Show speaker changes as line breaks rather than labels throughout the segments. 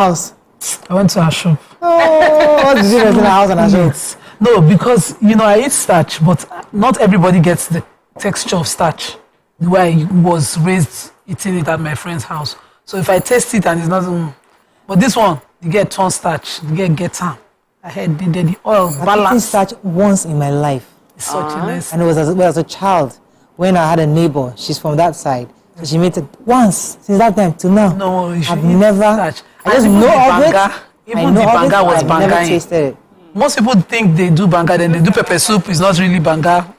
house?
I went to her shop.
Oh, what did you do in the house and her shop?
No, because, I eat starch, but not everybody gets the texture of starch the way I was raised eating it at my friend's house. So if I taste it and it's not... But this one, you get ton starch, you get time. I had the oil balance.
I've eaten starch once in my life.
It's such a nice...
And it was as a child, when I had a neighbor, she's from that side. So she made it once, since that time to now.
No, you should
I've never...
starch.
I just know of it.
Even the banga was banga.
I've never tasted it.
Most people think they do banga, then they do pepper soup. It's not really banga.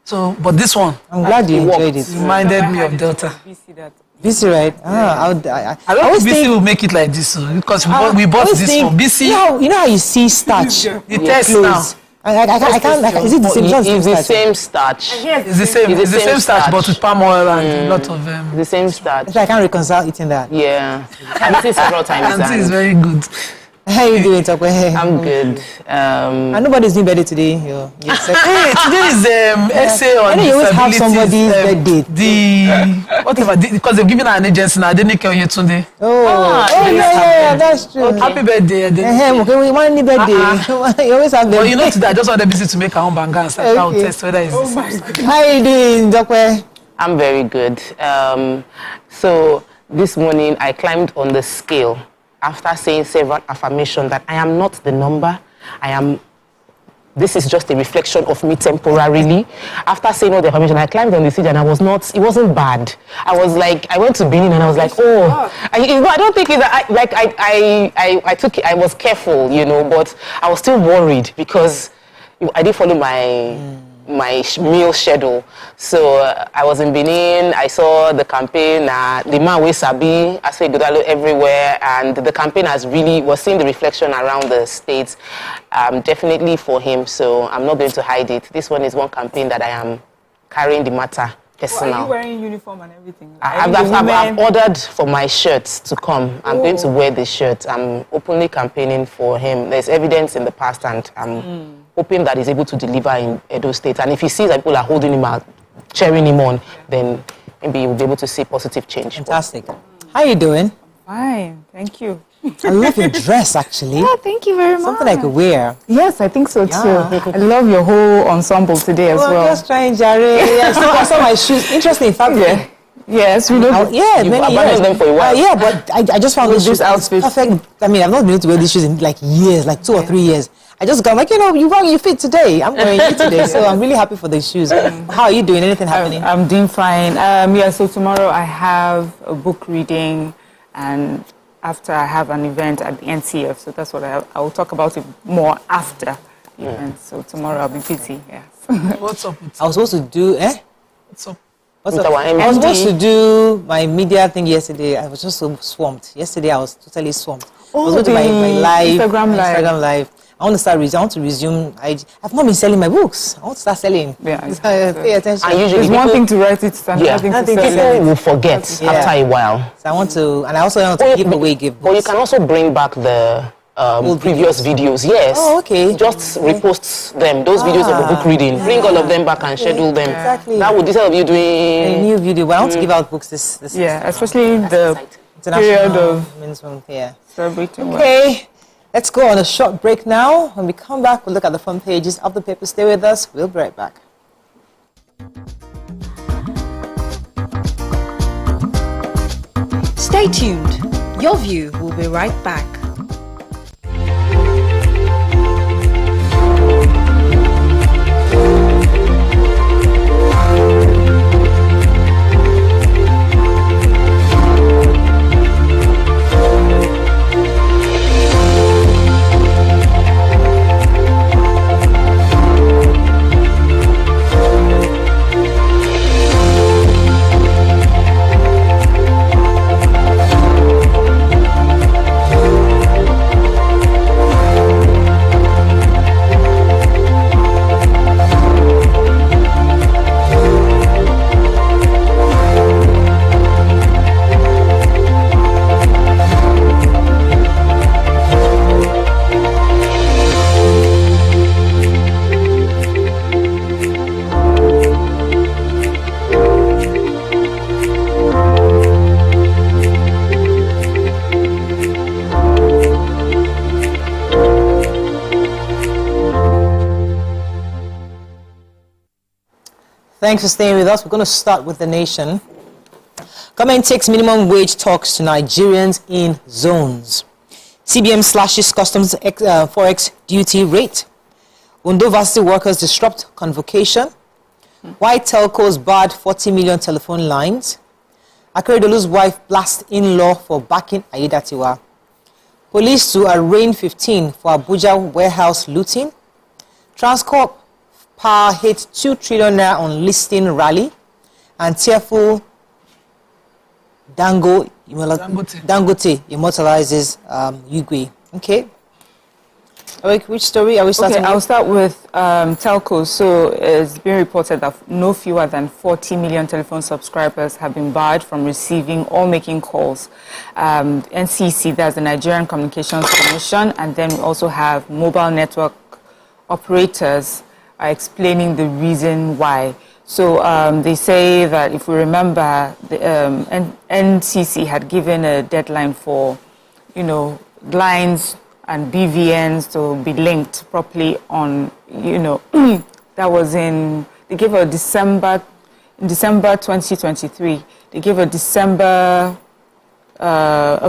So, but this one,
I'm glad you enjoyed it.
Reminded me of Delta.
BC, right?
I don't think BC will make it like this, because we bought this one. BC,
you know how you see starch?
the taste now.
I can't. Is it the same?
It's the same starch.
It's the same starch, but with palm oil and a lot of them.
The same starch.
So I can't reconcile eating that.
Yeah, I've eaten several times.
And it's very good.
How you doing, Tokwe?
I'm good.
And nobody's doing better today.
Hey, today is essay on
you always have somebody's birthday.
Whatever, because they've given her an agency now. They didn't care here today.
Yeah, that's true.
Okay. Happy birthday.
Okay, we want any birthday. You always have birthday.
Well, you know today I just want the BC to make her own banga and start out test whether it's the same.
How you doing, Tokwe?
I'm very good. So this morning I climbed on the scale after saying several affirmations that I am not the number. This is just a reflection of me temporarily. After saying all the affirmation, I climbed on the stage and it wasn't bad. I went to Benin and I was like, I don't think I was careful, but I was still worried because I didn't follow my meal schedule. So I was in Benin, I saw the campaign, the man we sabi, I saw Godalo everywhere, and the campaign was seeing the reflection around the states, definitely for him, so I'm not going to hide it. This one is one campaign that I am carrying the matter personal.
Are you wearing uniform and everything?
I've ordered for my shirts to come. I'm going to wear the shirt. I'm openly campaigning for him. There's evidence in the past, and I'm hoping that he's able to deliver in Edo State. And if he sees that people are holding him out, cheering him on, then maybe he will be able to see positive change.
Fantastic. How are you doing?
Fine, thank you.
I love your dress, actually.
Yeah, thank you very much.
Something I could wear.
Yes, I think so too. I love your whole ensemble today as well.
I'm just trying, Jerry. I saw my shoes. Interesting fabric.
Yes, we know.
You've abandoned them for a while.
But I just found this outfit perfect. I mean, I've not been able to wear these shoes in like years, like 2 or 3 years. I just got you fit today. I'm wearing it today, so I'm really happy for the shoes. How are you doing? Anything happening?
I'm doing fine. So tomorrow I have a book reading, and after I have an event at the NCF, so that's what I will talk about it more after the event. So tomorrow I'll be busy. Yes.
What's up?
I was supposed to do
What's up?
I was supposed to do my media thing yesterday. I was just so swamped. Yesterday I was totally swamped. I was going to my Instagram live. I want to resume. I've not been selling my books. I want to start selling.
Yeah,
pay attention.
And usually there's one thing to write it, and
people will forget after a while.
So I want to, and I also want to give books.
But you can also bring back the previous videos. Yes.
Oh, okay.
Just repost them. Those videos of the book reading. Bring all of them back and schedule them.
Exactly.
That would, instead of you doing
a new video, but I want to give out books this
especially the period of celebrating.
Okay. Let's go on a short break now. When we come back, we'll look at the front pages of the paper. Stay with us. We'll be right back.
Stay tuned. Your View will be right back.
Thanks for staying with us. We're going to start with the nation. Government takes minimum wage talks to Nigerians in zones. CBN slashes customs forex duty rate. Ondo varsity workers disrupt convocation. Why telcos barred 40 million telephone lines. Akeredolu's wife blasts in-law for backing Aiyedatiwa. Police to arraign 15 for Abuja warehouse looting. Transcorp Power hit 2 trillion naira on listing rally. And tearful Dangote immortalizes Ugwe. Okay. Which story are we starting with?
I'll start with telcos. So it's been reported that no fewer than 40 million telephone subscribers have been barred from receiving or making calls. NCC, that's the Nigerian Communications Commission, and then we also have mobile network operators are explaining the reason why. So they say that if we remember, the NCC had given a deadline for, lines and BVNs to be linked properly on, that was they gave in December 2023, they gave a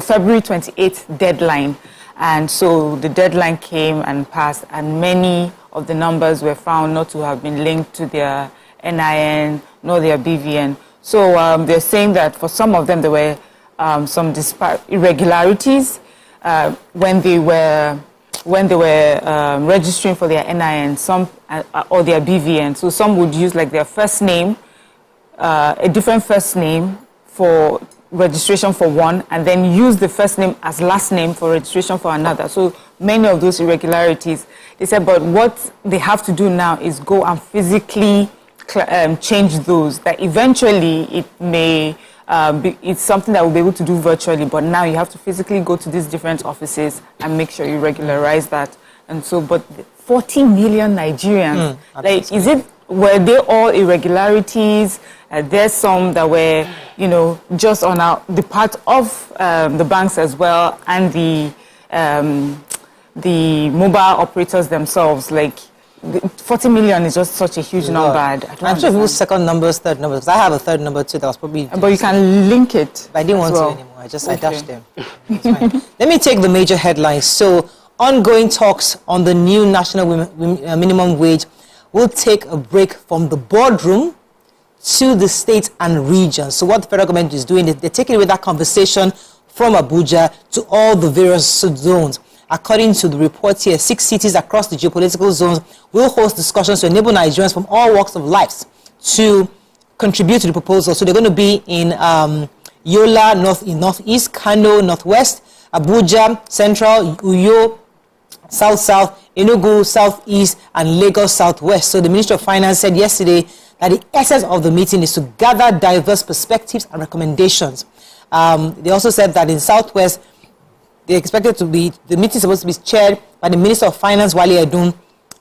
February 28th deadline. And so the deadline came and passed, and many of the numbers were found not to have been linked to their NIN, nor their BVN. So they're saying that for some of them there were some irregularities when they were registering for their NIN, some or their BVN. So some would use like their first name, a different first name for registration for one, and then use the first name as last name for registration for another. So many of those irregularities. They said, but what they have to do now is go and physically change those. That eventually it may it's something that we'll be able to do virtually, but now you have to physically go to these different offices and make sure you regularize that. And so, but 40 million Nigerians, were they all irregularities? There's some that were, just on the part of the banks as well, and the mobile operators themselves. Like 40 million is just such a huge number.
I'm sure who's second numbers, third numbers. Because I have a third number too that was probably.
But you can link it.
But I didn't want to anymore. I dashed them. It's fine. Let me take the major headlines. So, ongoing talks on the new national minimum wage will take a break from the boardroom to the states and regions. So what the federal government is doing is they're taking away that conversation from Abuja to all the various zones. According to the report here, 6 cities across the geopolitical zones will host discussions to enable Nigerians from all walks of life to contribute to the proposal. So they're going to be in Yola, Northeast, Kano, Northwest, Abuja, Central, Uyo, South, Enugu, Southeast, and Lagos, Southwest. So the Minister of Finance said yesterday that the essence of the meeting is to gather diverse perspectives and recommendations. They also said that in Southwest, the meeting is supposed to be chaired by the Minister of Finance, Wale Edun,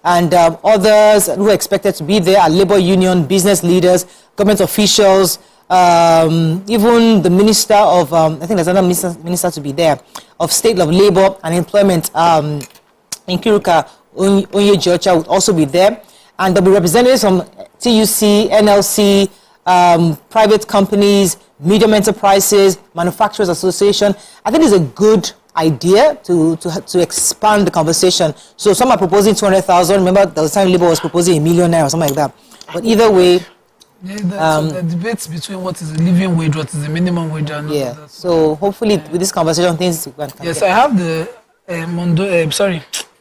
and others who are expected to be there are labor union, business leaders, government officials, even the Minister of, I think there's another minister to be there, of State of Labor and Employment, in Kiruka, Onye Georgia would also be there. And there'll be representatives from TUC, NLC, private companies, medium enterprises, manufacturers association. I think it's a good idea to expand the conversation. So some are proposing 200,000. Remember, the time Labour was proposing 1 million naira or something like that. But either way,
the debates between what is the living wage, what is the minimum wage, and that.
So hopefully with this conversation, things can
yes, I have the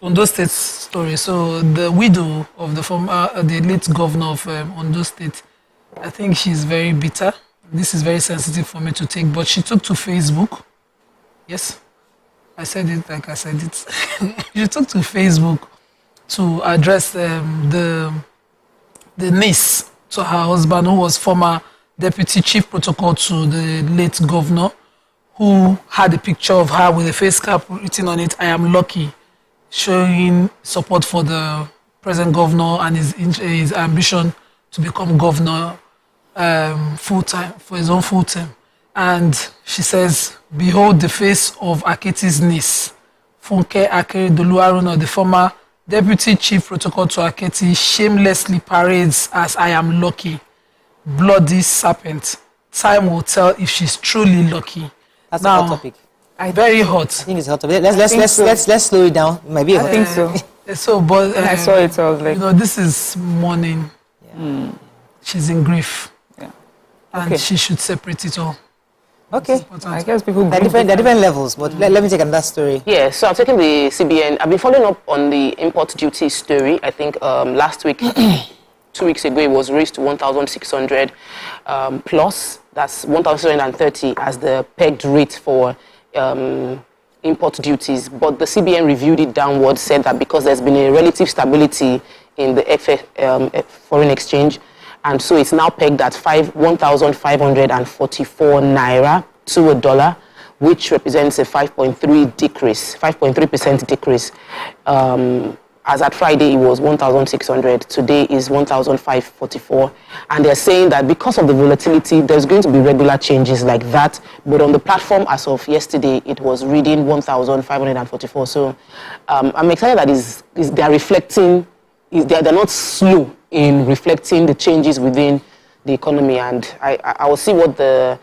Ondo State story. So the widow of the former, the late governor of Ondo State, I think she's very bitter. This is very sensitive for me to take, but she took to Facebook. Yes, I said it like I said it. She took to Facebook to address the niece to her husband, who was former deputy chief protocol to the late governor, who had a picture of her with a face cap written on it, "I am lucky," showing support for the present governor and his ambition to become governor full-time, for his own full term. And she says, "Behold the face of Aketi's niece, Funke Akeredolu, the former deputy chief protocol to Aketi, shamelessly parades as I am lucky." bloody serpent. Time will tell if she's truly lucky.
That's a hot topic.
Very hot.
I think it's a hot topic. Let's slow it down. It might be a hot
I think so.
So, but
When I saw it, I was like,
this is mourning.
Yeah.
She's in grief.
Yeah.
And she should separate it all.
Okay.
I guess people
They're different levels, but let me take another story.
Yeah, so I've taken the CBN. I've been following up on the import duty story. I think last week, 2 weeks ago, it was raised to 1,600 plus. That's 1,630 as the pegged rate for import duties. But the CBN reviewed it downwards, said that because there's been a relative stability in the foreign exchange, and so it's now pegged at 1,544 naira to $1, which represents a 5.3% decrease. As at Friday, it was 1,600. Today is 1,544. And they're saying that because of the volatility, there's going to be regular changes like that. But on the platform, as of yesterday, it was reading 1,544. So I'm excited that they're reflecting, they're not slow in reflecting the changes within the economy. And I will see what the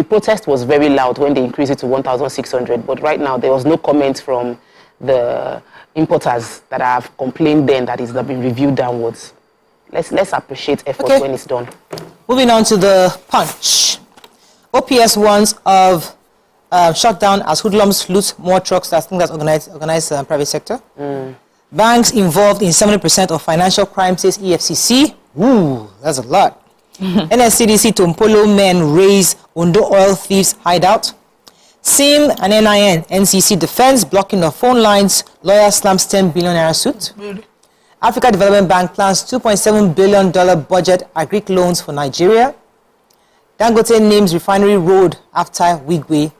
protest was very loud when they increased it to 1,600. But right now, there was no comment from the importers that have complained then that it's been reviewed downwards. Let's appreciate effort when it's done.
Moving on to the Punch. OPS warns of shutdown as hoodlums loot more trucks. I think that's organized private sector. Banks involved in 70% of financial crime, says EFCC. Ooh, that's a lot. NSCDC to Mpolo men raise Ondo oil thieves hideout. SIM and NIN, NCC defense blocking of phone lines. Lawyer slams 10 billion naira suit. Africa Development Bank plans $2.7 billion budget agri loans for Nigeria. Dangote names refinery road after Wigwe.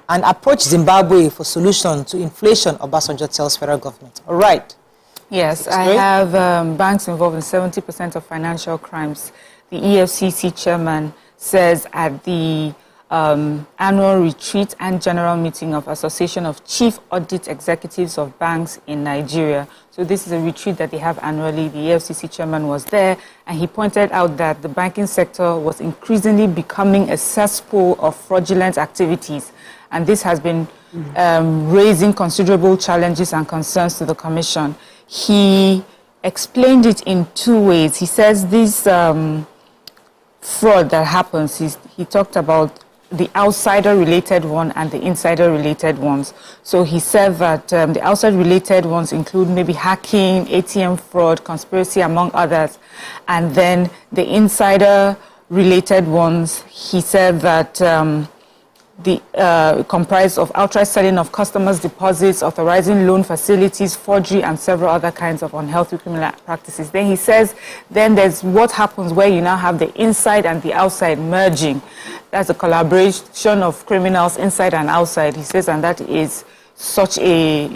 And approach Zimbabwe for solution to inflation, Obasanjo tells federal government. All right.
Yes, I have banks involved in 70% of financial crimes. The EFCC chairman says at the annual retreat and general meeting of Association of Chief Audit Executives of Banks in Nigeria. So this is a retreat that they have annually. The EFCC chairman was there, and he pointed out that the banking sector was increasingly becoming a cesspool of fraudulent activities. And this has been raising considerable challenges and concerns to the Commission. He explained it in two ways. He says this fraud that happens, he talked about the outsider-related one and the insider-related ones. So he said that the outside-related ones include maybe hacking, ATM fraud, conspiracy, among others. And then the insider-related ones, he said that comprised of outright selling of customers' deposits, authorizing loan facilities, forgery, and several other kinds of unhealthy criminal practices. Then he says, then there's what happens where you now have the inside and the outside merging. That's a collaboration of criminals inside and outside. He says, and that is such a,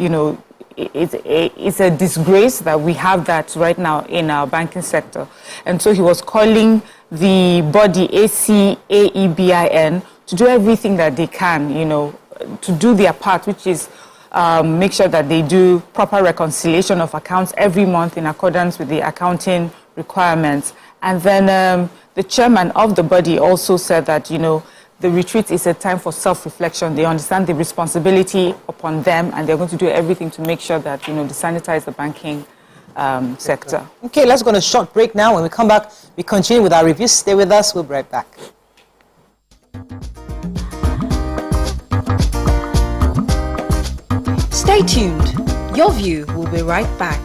it's a disgrace that we have that right now in our banking sector. And so he was calling the body ACAEBIN to do everything that they can, to do their part, which is make sure that they do proper reconciliation of accounts every month in accordance with the accounting requirements. And then the chairman of the body also said that, the retreat is a time for self-reflection. They understand the responsibility upon them, and they're going to do everything to make sure that, they sanitize the banking sector.
Okay, let's go on a short break now. When we come back, we continue with our reviews. Stay with us. We'll be right back.
Stay tuned. Your View will be right back.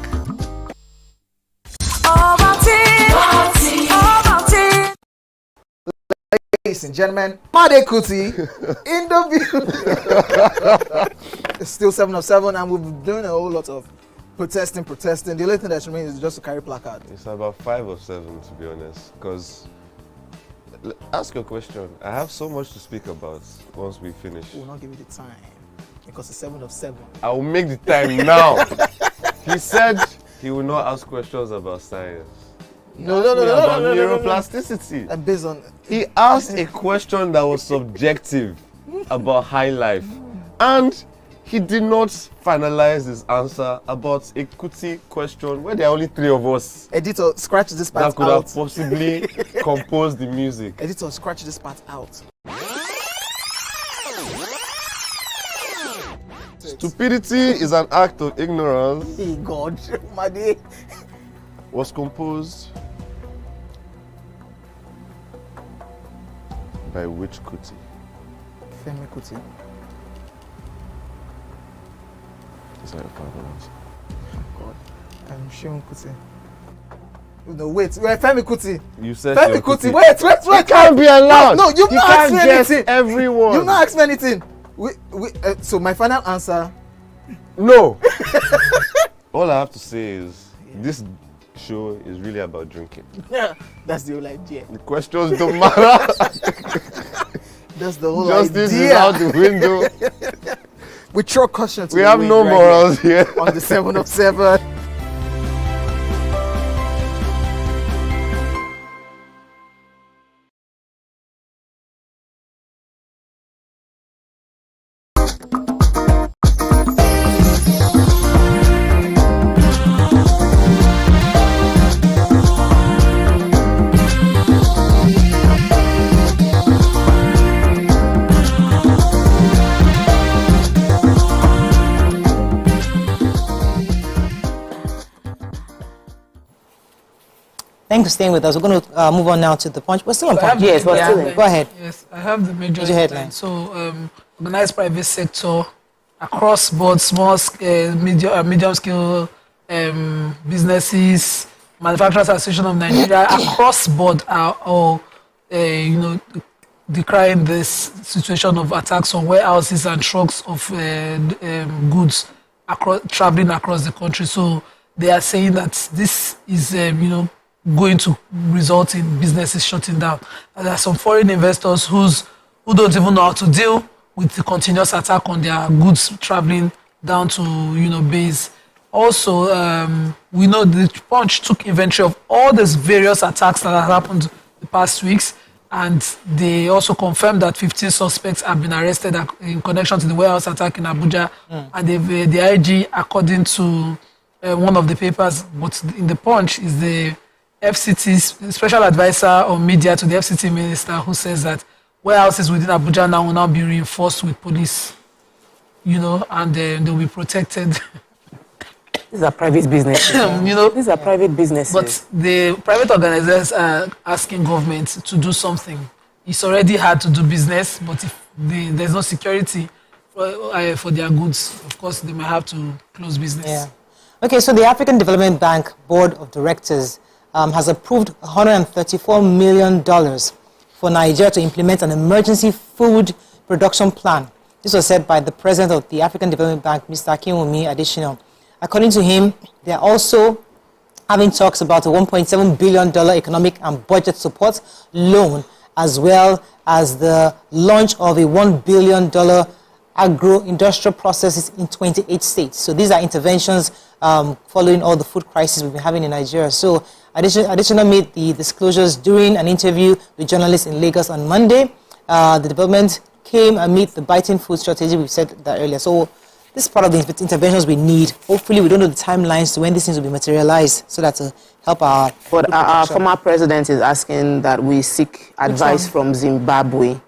Ladies and gentlemen, Made Kuti in the view. It's still 7 of 7, and we've been doing a whole lot of protesting. The only thing that remains is just to carry placard.
It's about 5 of 7, to be honest. Because, ask your question. I have so much to speak about once we finish.
We'll not give you the time. Because it's 7 of 7.
I will make the time now. He said he will not ask questions about science.
No.
About neuroplasticity.
And based on...
He asked a question that was subjective about high life. And he did not finalize his answer about a Kuti question where there are only 3 of us.
Editor, scratch this part out.
That could have possibly composed the music.
Editor, scratch this part out.
Stupidity is an act of ignorance.
Hey God, my day.
Was composed by which Kuti?
Femi Kuti.
Is that your final answer?
God, I'm Seun Kuti. No, wait, Femi Kuti.
You said
Femi Kuti. Wait.
You can't be allowed.
No, you've not asked me anything.
Everyone.
You've not asked me anything. So my final answer.
No. All I have to say is this show is really about drinking.
Yeah, that's the whole idea.
The questions don't matter.
That's the whole
Justice
idea.
is out the window.
We throw caution to
We
the
have
wind
no
right
morals here.
on the 7 of 7.
Thanks for staying with us. We're going to move on now to the punch. We're still on punch.
Yes, we're still in.
Go ahead.
Yes, I have the major
headline.
So, organized private sector across board, small, medium scale businesses, Manufacturers Association of Nigeria, across board are all, decrying this situation of attacks on warehouses and trucks of goods traveling across the country. So they are saying that this is, going to result in businesses shutting down. And there are some foreign investors who don't even know how to deal with the continuous attack on their goods traveling down to, base. Also, we know the Punch took inventory of all these various attacks that have happened the past weeks, and they also confirmed that 15 suspects have been arrested in connection to the warehouse attack in Abuja. And the IG, according to one of the papers, but in the Punch is the FCT's special advisor on media to the FCT minister, who says that warehouses within Abuja now will now be reinforced with police, and they'll be protected.
These are private businesses. These are private businesses.
But the private organizers are asking government to do something. It's already hard to do business, but if there's no security for their goods, of course, they might have to close business.
Yeah. Okay, so the African Development Bank Board of Directors has approved $134 million for Nigeria to implement an emergency food production plan. This was said by the president of the African Development Bank, Mr. Akinwumi Adesina. According to him, they are also having talks about a $1.7 billion economic and budget support loan, as well as the launch of a $1 billion agro-industrial processes in 28 states. So these are interventions following all the food crisis we've been having in Nigeria. So Adesina made the disclosures during an interview with journalists in Lagos on Monday. The development came amid the biting food strategy. We've said that earlier. So this is part of the interventions we need. Hopefully, we don't know the timelines to when these things will be materialized, so that to help our.
But our former president is asking that we seek advice from Zimbabwe.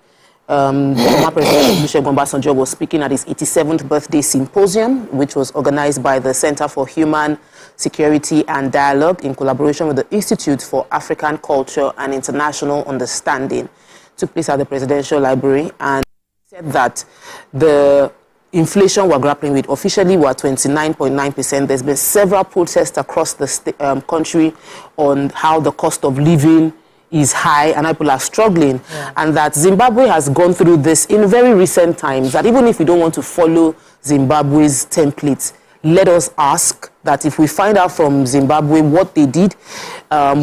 The former president Olusegun Obasanjo was speaking at his 87th birthday symposium, which was organized by the Center for Human Security and Dialogue in collaboration with the Institute for African Culture and International Understanding. It took place at the Presidential Library, and said that the inflation we're grappling with, officially we're 29.9%. There's been several protests across the country on how the cost of living is high and people are struggling, and that Zimbabwe has gone through this in very recent times, that even if we don't want to follow Zimbabwe's template, let us ask that if we find out from Zimbabwe what they did,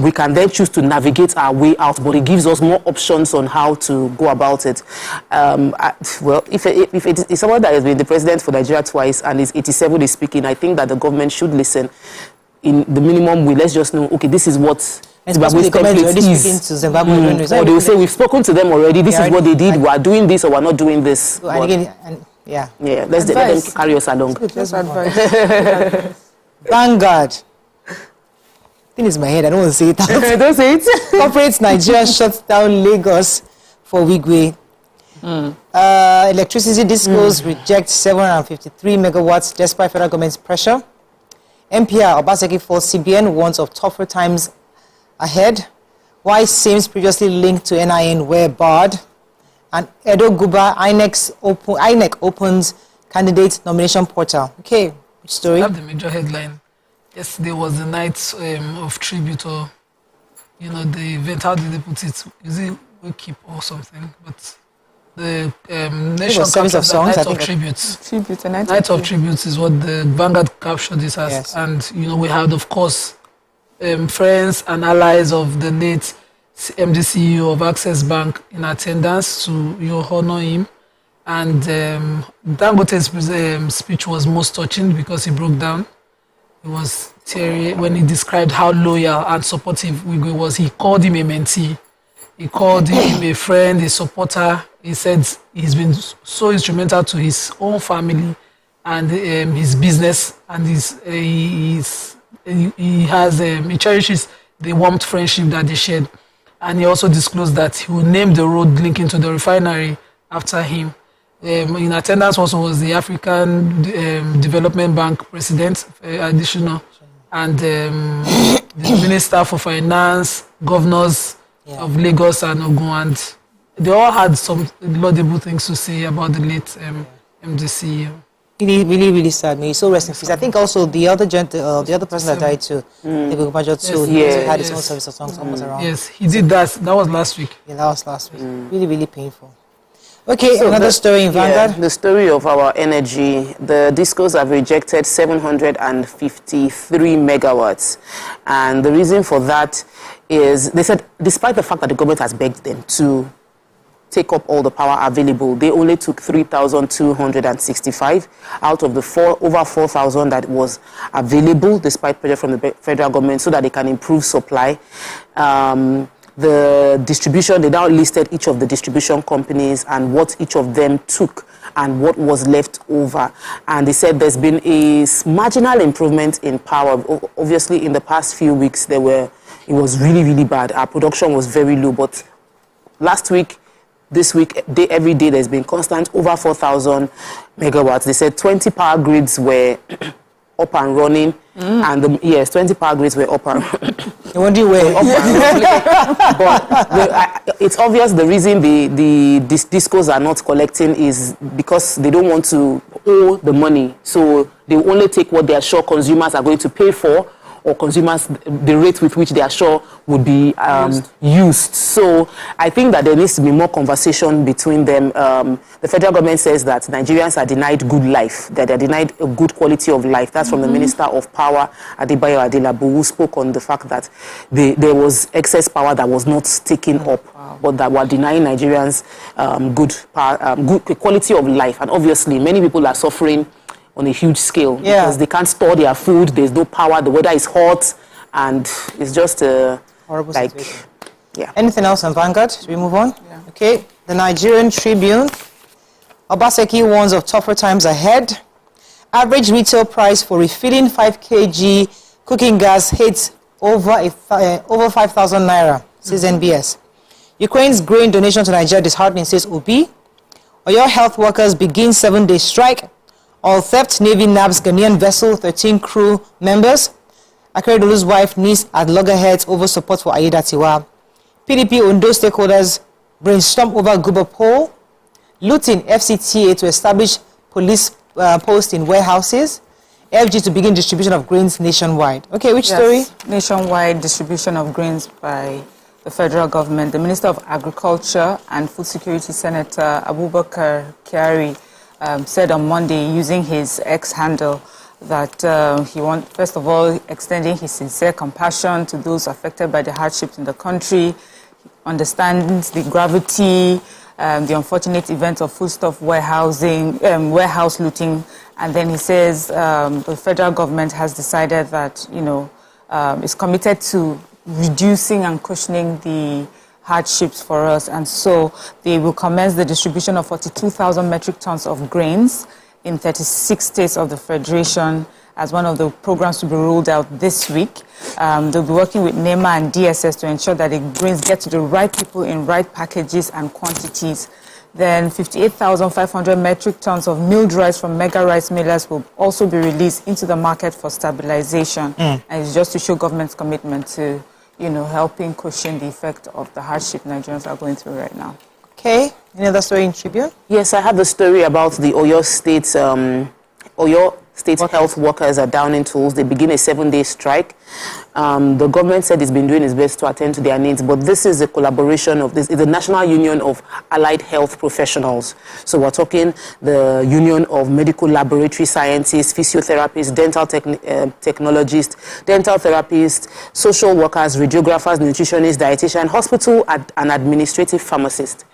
we can then choose to navigate our way out, but it gives us more options on how to go about it. Well, if it is someone that has been the president for Nigeria twice and is 87 is speaking, I think that the government should listen. In the minimum way, let's just know, okay, this is what Zimbabwe's template is.
Or
they will say, we've spoken to them already, this is what they did, we are doing this or we're not doing this.
So, and again, and Yeah.
Yeah, let them carry us along.
That's advice. Vanguard. Thing is my head. I don't want to say it out.
Don't say it.
Corporate Nigeria shuts down Lagos for Wigwe. Electricity discos reject 753 megawatts despite federal government's pressure. MPR Obaseki for CBN warns of tougher times ahead. Why SIMs previously linked to NIN were barred. And Edo Guba, INEC opens candidate nomination portal. Okay, which story?
I have the major headline. Yesterday was the night of tribute, or, you know, the event, how did they put it? Is it Wake Up or something? But the nation captures the night of tributes. Night of tributes is what the Vanguard captured this as.
Yes.
And, you know, we had, of course, friends and allies of the late MD CEO of Access Bank in attendance to, you know, honor him. And Dangote's speech was most touching because he broke down. It was teary when he described how loyal and supportive Wigwe was. He called him a mentee. He called him a friend, a supporter. He said he's been so instrumental to his own family and his business, and he cherishes the warm friendship that they shared. And he also disclosed that he will name the road linking to the refinery after him. In attendance also was the African Development Bank president, additional, and the Minister for Finance, governors of Lagos and Ogun, and they all had some laudable things to say about the late MDC.
Really sad. May he so rest in peace. I think also the other person that died too, he had his own service of songs almost around.
Yes, he did that. That was last week.
Yeah, that was last week. Really painful. Okay, so another story in Vanguard.
Yeah, the story of our energy. The discos have rejected 753 megawatts. And the reason for that is, they said, despite the fact that the government has begged them to take up all the power available, they only took 3,265 out of the over 4,000 that was available, despite pressure from the federal government, so that they can improve supply. The distribution, they now listed each of the distribution companies and what each of them took and what was left over. And they said there's been a marginal improvement in power. Obviously, in the past few weeks, it was really bad. Our production was very low. But last week, this week, every day, there's been constant over 4,000 megawatts. They said 20 power grids were up and running. And 20 power grids were up and running.
What do you wear?
But it's obvious the reason the discos are not collecting is because they don't want to owe the money. So they will only take what they are sure consumers are going to pay for, or consumers, the rate with which they are sure would be used. So I think that there needs to be more conversation between them. The federal government says that Nigerians are denied good life, that they're denied a good quality of life. That's from the Minister of Power, Adebayo Adelabu, who spoke on the fact that there was excess power that was not taken up, but that were denying Nigerians good quality of life. And obviously, many people are suffering on a huge scale because they can't store their food, there's no power, the weather is hot, and it's just
horrible situation. Anything else on Vanguard? Should we move on? Yeah. Okay. The Nigerian Tribune. Obaseki warns of tougher times ahead. Average retail price for refilling 5 kg cooking gas hits over 5,000 naira, says NBS. Ukraine's grain donation to Nigeria disheartening, says Obi. Oyo health workers begin 7-day strike. All theft, Navy nabs Ghanaian vessel, 13 crew members. Akeredolu's wife knees at loggerheads over support for Aiyedatiwa. PDP Ondo stakeholders brainstorm over Guba poll. Looting FCTA to establish police posts in warehouses. FG to begin distribution of grains nationwide. Okay, which story?
Nationwide distribution of grains by the federal government. The Minister of Agriculture and Food Security, Senator Abubakar Kyari, said on Monday, using his X handle, that he wants, first of all, extending his sincere compassion to those affected by the hardships in the country. He understands the gravity, the unfortunate event of foodstuff warehouse looting, and then he says the federal government has decided that, is committed to reducing and cushioning the hardships for us. And so they will commence the distribution of 42,000 metric tons of grains in 36 states of the Federation as one of the programs to be rolled out this week. They'll be working with NEMA and DSS to ensure that the grains get to the right people in right packages and quantities. Then 58,500 metric tons of milled rice from mega rice millers will also be released into the market for stabilization. And it's just to show government's commitment to, helping cushion the effect of the hardship Nigerians are going through right now.
Okay, any other story in Tribune?
Yes, I have the story about the Oyo State health workers are down in tools. They begin a 7-day strike. The government said it's been doing its best to attend to their needs, but this is a collaboration of this. It's the National Union of Allied Health Professionals. So we're talking the Union of Medical Laboratory Scientists, Physiotherapists, Dental Technologists, Dental Therapists, Social Workers, Radiographers, Nutritionists, Dietitian, Hospital and Administrative Pharmacists.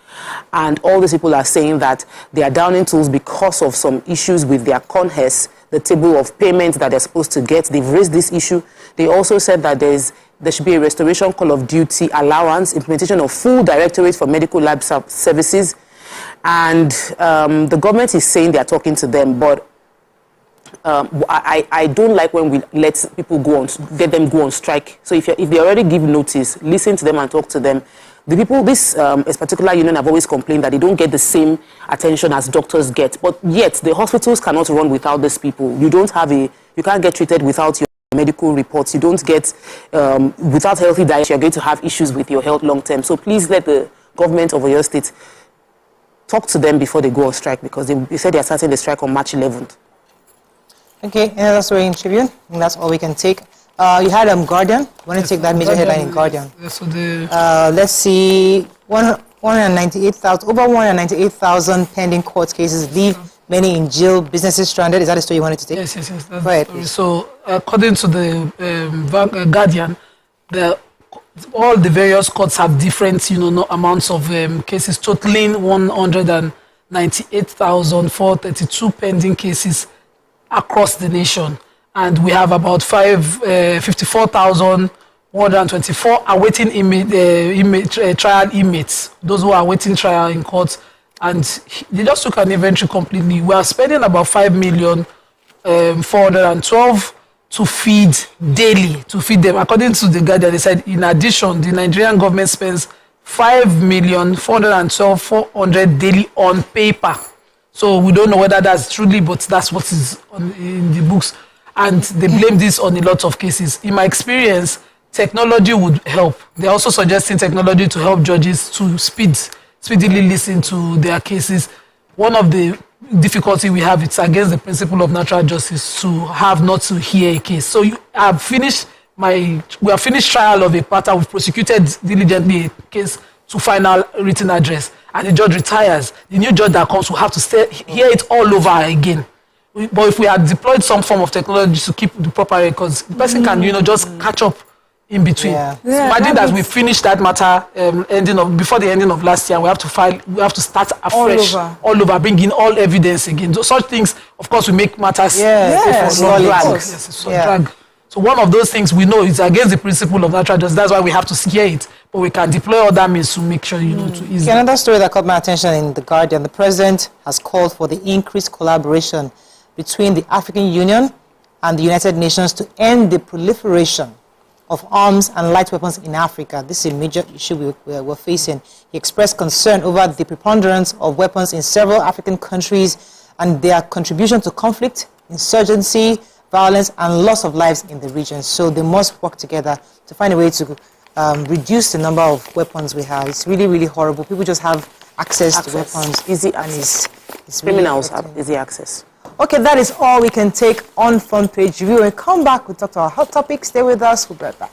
And all these people are saying that they are down in tools because of some issues with their CONHES, the table of payments that they're supposed to get. They've raised this issue. They also said that there should be a restoration call of duty allowance, implementation of full directorate for medical lab services. And the government is saying they're talking to them, but I don't like when we let people get them go on strike. So if they already give notice, listen to them and talk to them. The people, this particular union have always complained that they don't get the same attention as doctors get. But yet, the hospitals cannot run without these people. You can't get treated without your medical reports. You don't get, without healthy diet, you're going to have issues with your health long term. So please let the government of Oyo State talk to them before they go on strike, because they said they're starting the strike on March 11th.
Okay, another story in Tribune. And that's all we can take. You had Guardian. Want to take that major headline in Guardian?
So
let's see. 198,000, over 198,000 pending court cases leave many in jail, businesses stranded. Is that the story you wanted to take?
Yes. That's
Go ahead,
the story. So according to the Guardian, all the various courts have different, amounts of cases, totaling 198,432 pending cases across the nation. And we have about 54,124 awaiting trial inmates, those who are awaiting trial in court. And they just took an inventory completely. We are spending about 5,412,000 to feed daily, to feed them. According to the Guardian, they said, in addition, the Nigerian government spends 5,412,400 daily on paper. So we don't know whether that's truly, but that's what is in the books. And they blame this on a lot of cases. In my experience, technology would help. They're also suggesting technology to help judges to speedily listen to their cases. One of the difficulty we have, it's against the principle of natural justice to have not to hear a case. So we have finished trial of a matter. We've prosecuted diligently a case to final written address, and the judge retires. The new judge that comes will have to hear it all over again. But if we had deployed some form of technology to keep the proper records, the person can, just catch up in between. So imagine that we finished that matter before the ending of last year. We have to start afresh, all over, bring in all evidence again. So such things, of course, will make matters drag. So one of those things we know is against the principle of natural justice. That's why we have to scare it. But we can deploy other means to make sure, to ease it.
Another story that caught my attention in The Guardian, the president has called for the increased collaboration between the African Union and the United Nations to end the proliferation of arms and light weapons in Africa. This is a major issue we're facing. He expressed concern over the preponderance of weapons in several African countries and their contribution to conflict, insurgency, violence, and loss of lives in the region. So they must work together to find a way to reduce the number of weapons we have. It's really, really horrible. People just have access to weapons.
Easy access. Criminals have easy access.
Okay, that is all we can take on Front Page Review. When we come back, we'll talk to our hot topics. Stay with us. We'll be right back.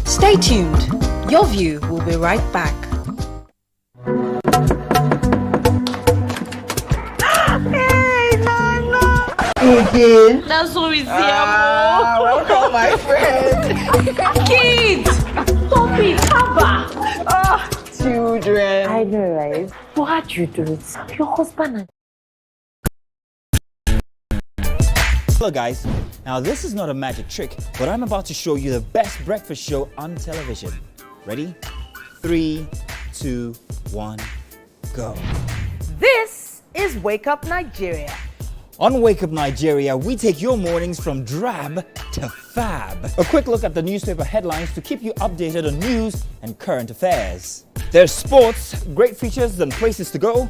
Stay tuned. Your View will be right back.
Hey, Nana!
Again?
That's so easy,
Welcome, my friend.
Kids! Stop it, Haba!
Children.
I know, right? Why'd you do it? Your husband and
Hello guys, now this is not a magic trick, but I'm about to show you the best breakfast show on television. Ready? 3, 2, 1, go.
This is Wake Up Nigeria.
On Wake Up Nigeria, we take your mornings from drab to fab. A quick look at the newspaper headlines to keep you updated on news and current affairs. There's sports, great features and places to go,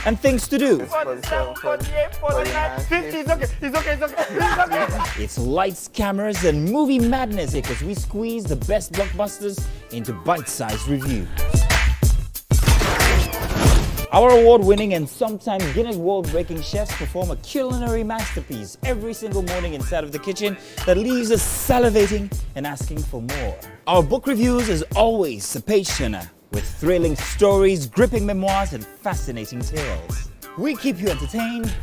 and things to do.
47, 48, 49, 50. It's okay.
It's lights, cameras, and movie madness here because we squeeze the best blockbusters into bite-sized reviews. Our award-winning and sometimes Guinness World-breaking chefs perform a culinary masterpiece every single morning inside of the kitchen that leaves us salivating and asking for more. Our book reviews is always a page-turner with thrilling stories, gripping memoirs, and fascinating tales. We keep you entertained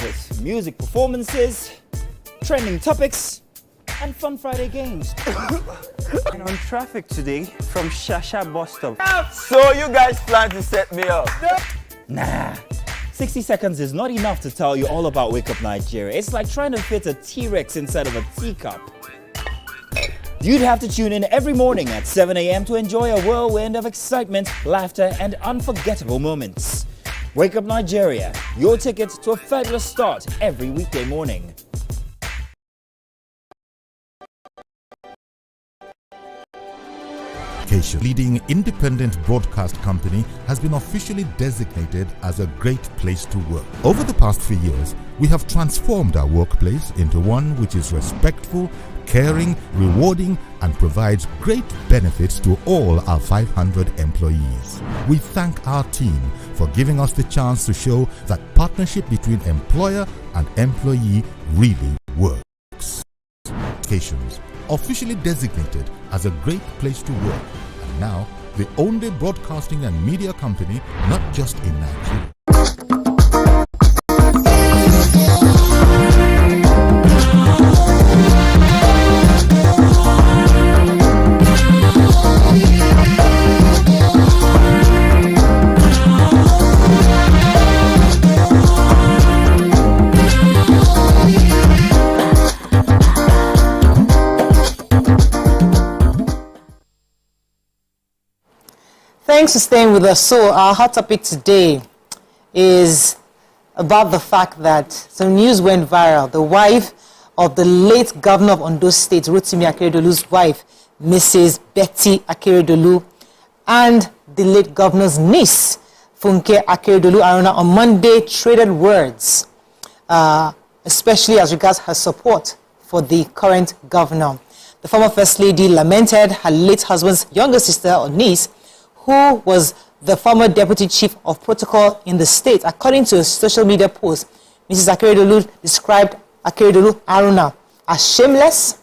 with music performances, trending topics, and fun Friday games. And on traffic today from Shasha bus stop.
So you guys plan to set me up?
Nah, 60 seconds is not enough to tell you all about Wake Up Nigeria. It's like trying to fit a T-Rex inside of a teacup. You'd have to tune in every morning at 7 a.m. to enjoy a whirlwind of excitement, laughter, and unforgettable moments. Wake Up Nigeria, your ticket to a fabulous start every weekday morning.
Leading independent broadcast company has been officially designated as a great place to work. Over the past few years, we have transformed our workplace into one which is respectful, caring, rewarding, and provides great benefits to all our 500 employees. We thank our team for giving us the chance to show that partnership between employer and employee really works. Occasions officially designated as a great place to work, and now the only broadcasting and media company not just in Nigeria.
Thanks for staying with us. So our hot topic today is about the fact that some news went viral. The wife of the late governor of Ondo State, Rotimi Akeredolu's wife, Mrs. Betty Akeredolu, and the late governor's niece, Funke Akeredolu Aruna, on Monday traded words, especially as regards her support for the current governor. The former First Lady lamented her late husband's younger sister or niece, who was the former deputy chief of protocol in the state. According to a social media post, Mrs. Akeredolu described Akeredolu Aruna as shameless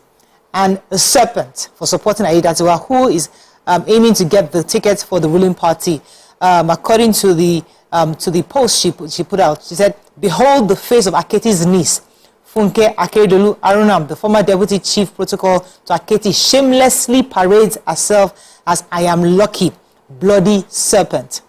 and a serpent for supporting Aiyedatiwa, who is aiming to get the ticket for the ruling party. According to the post she put out, she said, "Behold the face of Aketi's niece, Funke Akeredolu Aruna, the former deputy chief protocol to Aketi, shamelessly parades herself as I am lucky, bloody serpent."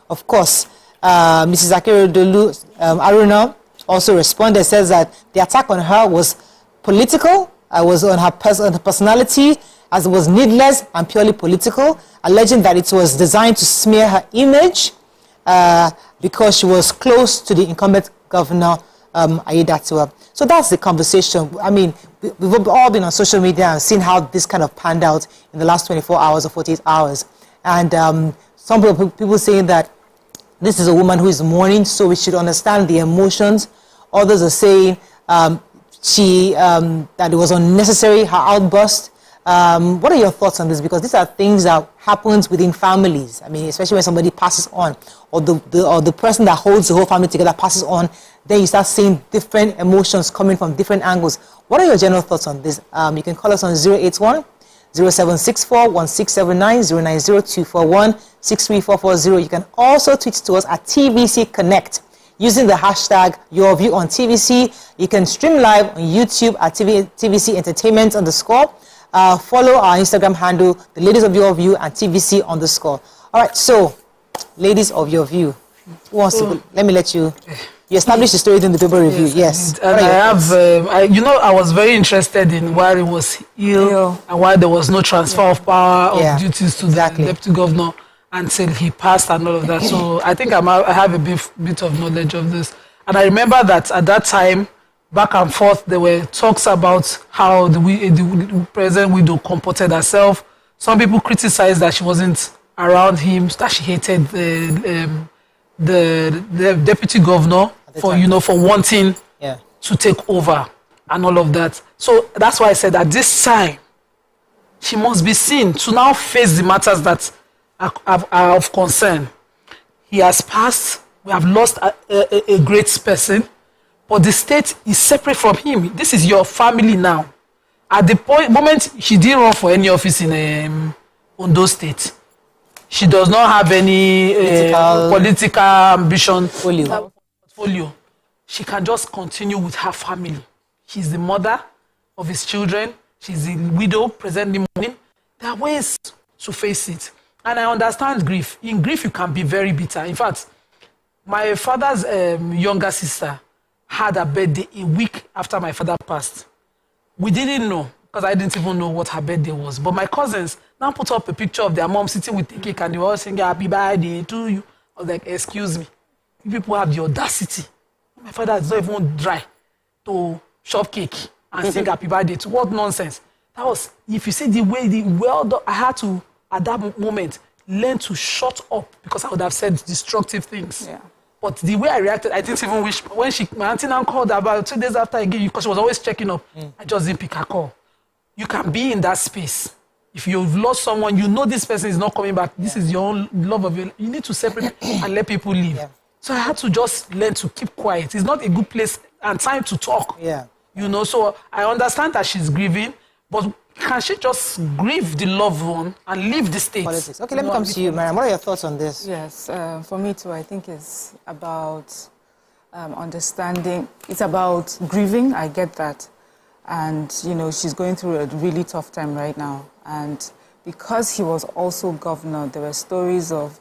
Of course, Mrs. Akeredolu Aruna also responded, says that the attack on her was political, was on her personality, as it was needless and purely political, alleging that it was designed to smear her image because she was close to the incumbent governor, Aiyedatiwa. So that's the conversation. I mean, we've all been on social media and seen how this kind of panned out in the last 24 hours or 48 hours. And some people saying that this is a woman who is mourning, so we should understand the emotions. Others are saying that it was unnecessary, her outburst. What are your thoughts on this? Because these are things that happens within families. I mean, especially when somebody passes on, or the person that holds the whole family together passes on, then you start seeing different emotions coming from different angles. What are your general thoughts on this? You can call us on 081 0764 1679 090241 63440. You can also tweet to us at TVC Connect using the hashtag Your View on TVC. You can stream live on YouTube at TVC Entertainment _. Follow our Instagram handle, the Ladies of Your View, and TVC _. All right, so ladies of your view, who wants to? Let me let you. You established the story in the paper review, yes.
And I was very interested in why he was ill and why there was no transfer of power of duties to the deputy governor until he passed and all of that. So I think I have a bit of knowledge of this. And I remember that at that time, back and forth, there were talks about how the present widow comported herself. Some people criticized that she wasn't around him, that she hated the deputy governor for wanting to take over and all of that. So that's why I said at this time, she must be seen to now face the matters that are of concern. He has passed. We have lost a great person, but the state is separate from him. This is your family now. At the moment she didn't run for any office in Ondo State, she does not have any political ambition portfolio. She can just continue with her family. She's the mother of his children. She's the widow, presently mourning. There are ways to face it. And I understand grief. In grief, you can be very bitter. In fact, my father's younger sister had a birthday a week after my father passed. We didn't know, because I didn't even know what her birthday was. But my cousins now put up a picture of their mom sitting with the cake and they were all singing happy birthday to you. I was like, excuse me. You people have the audacity. My father is not even dry to shop cake and sing happy birthday to. What nonsense. That was, if you see the way, I had to, at that moment, learn to shut up because I would have said destructive things. Yeah. But the way I reacted, I didn't even wish. When my auntie now called about 2 days after I gave you, because she was always checking up, I just didn't pick her call. You can be in that space. If you've lost someone, you know this person is not coming back. This is your own love of your life. You need to separate and let people live. Yeah. So I had to just learn to keep quiet. It's not a good place and time to talk. Yeah. You know, so I understand that she's grieving, but can she just grieve the loved one and leave the state?
Politics. Okay, let me come to you, Mariam. What are your thoughts on this?
Yes, for me too, I think it's about understanding. It's about grieving, I get that. And, you know, she's going through a really tough time right now. And because he was also governor, there were stories of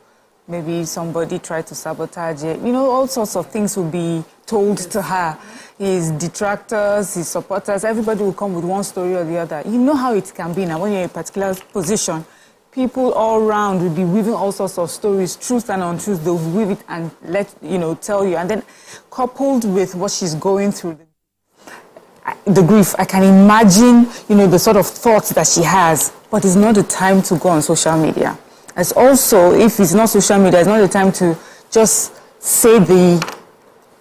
maybe somebody tried to sabotage it. You know, all sorts of things will be told to her. His detractors, his supporters, everybody will come with one story or the other. You know how it can be now when you're in a particular position. People all around will be weaving all sorts of stories, truth and untruth. They'll weave it and tell you. And then coupled with what she's going through, the grief, I can imagine, the sort of thoughts that she has. But it's not the time to go on social media. It's also, if it's not social media, it's not the time to just say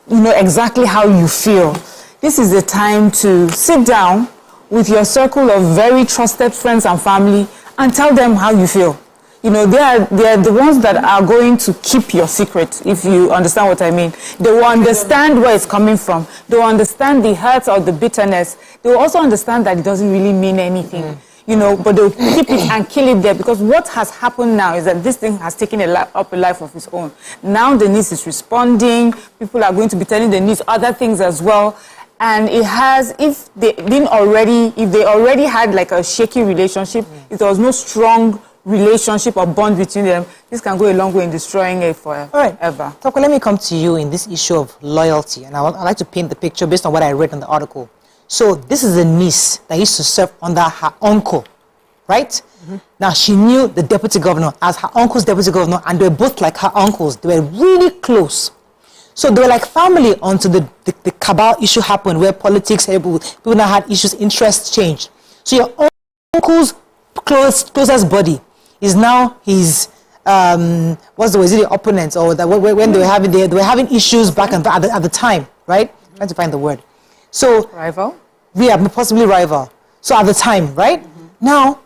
exactly how you feel. This is the time to sit down with your circle of very trusted friends and family and tell them how you feel. They are the ones that are going to keep your secret, if you understand what I mean. They will understand where it's coming from. They will understand the hurt or the bitterness. They will also understand that it doesn't really mean anything. But they'll keep it and kill it there, because what has happened now is that this thing has taken up a life of its own. Now the niece is responding. People are going to be telling the niece other things as well. And it has, if they already had like a shaky relationship, if there was no strong relationship or bond between them, this can go a long way in destroying it forever. All right.
Toko, let me come to you in this issue of loyalty. And I'd like to paint the picture based on what I read in the article. So this is a niece that used to serve under her uncle, right? Mm-hmm. Now, she knew the deputy governor as her uncle's deputy governor, and they were both like her uncles. They were really close. So they were like family until the cabal issue happened, where politics, people now had issues, interests changed. So your uncle's closest buddy is now his, the opponent, or that when they were having issues back and at the time, right? Mm-hmm. Trying to find the word. So
rival?
Yeah, possibly rival. So at the time, right? Mm-hmm. Now,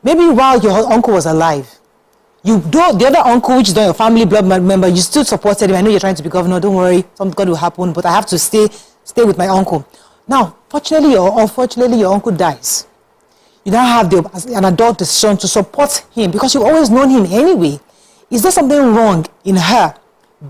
maybe while your uncle was alive, the other uncle, which is not your family blood member, you still supported him. I know you're trying to be governor, don't worry, something will happen, but I have to stay with my uncle. Now, fortunately or unfortunately, your uncle dies. You now have an adult decision to support him because you've always known him anyway. Is there something wrong in her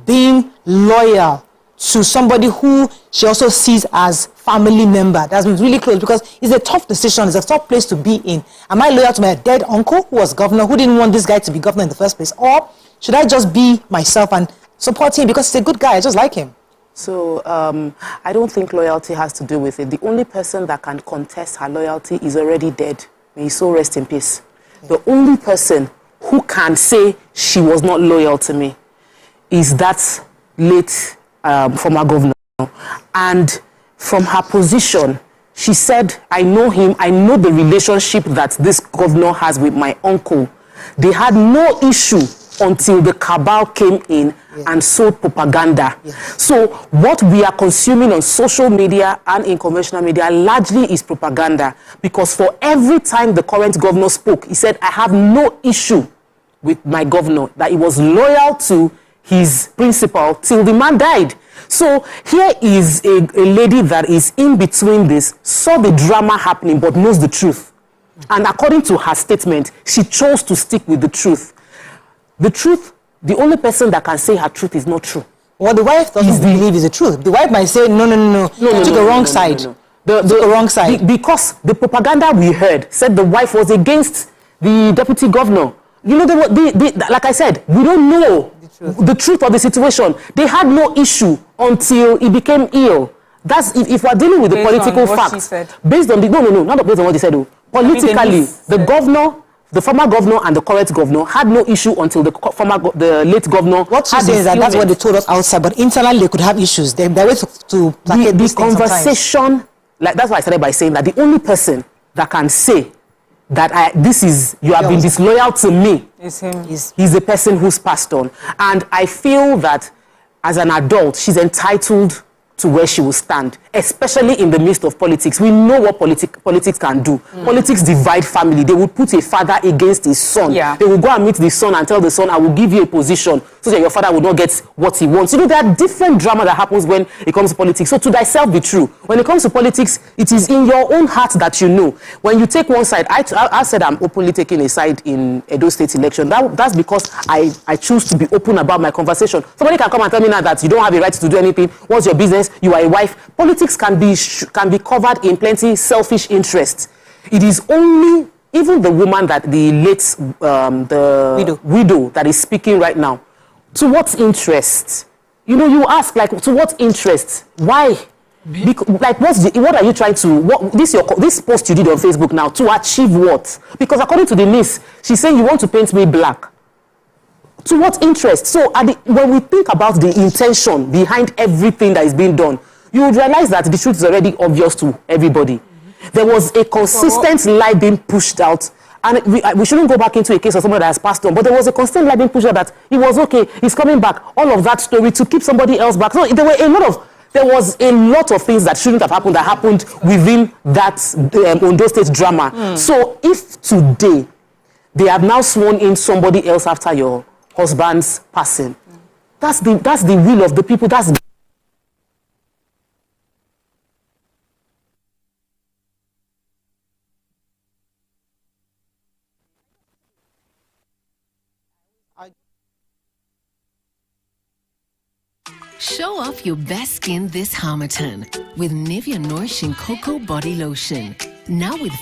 being loyal to somebody who she also sees as family member that's been really close? Because it's a tough decision, it's a tough place to be in. Am I loyal to my dead uncle who was governor, who didn't want this guy to be governor in the first place? Or should I just be myself and support him because he's a good guy, I just like him?
So I don't think loyalty has to do with it. The only person that can contest her loyalty is already dead. May his soul rest in peace. The only person who can say she was not loyal to me is that late former governor. And from her position, she said, I know him, I know the relationship that this governor has with my uncle. They had no issue until the cabal came in and sold propaganda. So what we are consuming on social media and in conventional media largely is propaganda, because for every time the current governor spoke, he said, I have no issue with my governor, that he was loyal to his principal till the man died. So here is a lady that is in between this, saw the drama happening but knows the truth. And according to her statement, she chose to stick with the truth. The truth, the only person that can say her truth is not true.
What the wife doesn't believe is the truth. The wife might say, no, you took the wrong side. The wrong side.
Because the propaganda we heard said the wife was against the deputy governor. You know, like I said, we don't know the truth of the situation. They had no issue until he became ill. That's if we're dealing with the political facts. Based on the not based on what he said. Politically, the governor, the former governor and the current governor had no issue until the late governor.
What you say is that that's what they told us outside, but internally they could have issues. They're way to placate
the conversation. Like that's why I started by saying that the only person that can say that you have been disloyal to me is him. He's the person who's passed on. And I feel that as an adult, she's entitled to where she will stand, especially in the midst of politics. We know what politics can do. Politics divide family. They will put a father against his son. They will go and meet the son and tell the son, I will give you a position so that your father will not get what he wants. You know, there are different drama that happens when it comes to politics. So to thyself be true. When it comes to politics, it is in your own heart that you know. When you take one side, I said I'm openly taking a side in Edo State election. That's because I choose to be open about my conversation. Somebody can come and tell me now that you don't have a right to do anything. What's your business? You are a wife. Politics can be covered in plenty selfish interests. It is only even the woman that the late widow that is speaking right now. To what interest? You know, you ask like, to what interest? Why? Like, what are you trying to? This post you did on Facebook now to achieve what? Because according to the niece, she's saying you want to paint me black. To what interest? So when we think about the intention behind everything that is being done, you would realize that the truth is already obvious to everybody. There was a consistent lie being pushed out, and we shouldn't go back into a case of somebody that has passed on, but there was a constant lie being pushed out that he was okay, he's coming back, all of that story to keep somebody else back. So there was a lot of things that shouldn't have happened that happened within that Ondo State drama. So if today they have now sworn in somebody else after your husband's passing, that's the will of the people.
Show off your best skin this Harmattan with Nivea Nourishing Cocoa Body Lotion. Now with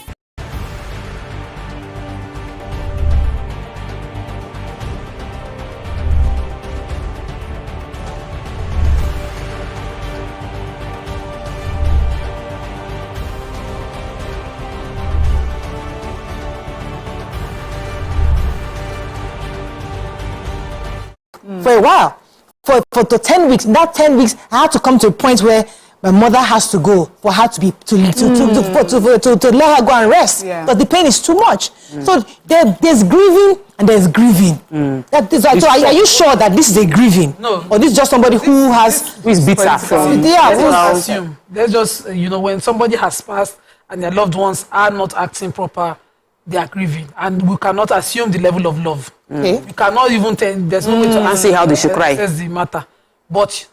for a while. For 10 weeks, that 10 weeks, I had to come to a point where my mother has to go for her to let her go and rest. But the pain is too much. So there's grieving and there's grieving. So are you sure that this is a grieving?
No.
Or this is just somebody who is bitter from?
There's just, when somebody has passed and their loved ones are not acting proper, they are grieving, and we cannot assume the level of love. We cannot even tell. There's no way to answer
how they should cry.
That's the matter. But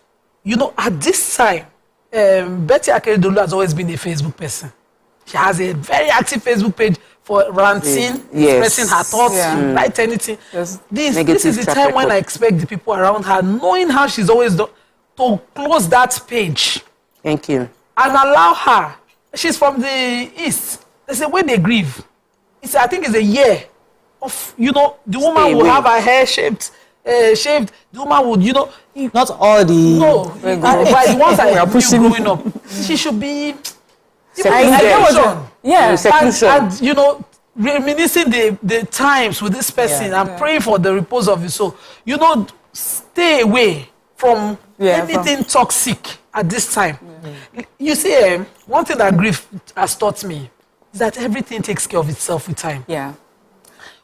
at this time, Betty Akeredolu has always been a Facebook person. She has a very active Facebook page for ranting, expressing her thoughts, write anything. This is the time when I expect the people around her, knowing how she's always done, to close that page.
Thank you.
And allow her. She's from the East. They say when they grieve, I think it's a year of, the woman will have her hair shaped, shaved, the woman would,
not all the.
No, but the ones that are pushing growing up, she should be. And reminiscing the times with this person and praying for the repose of his soul. Stay away from anything toxic at this time. You see, one thing that grief has taught me is that everything takes care of itself with time.
Yeah.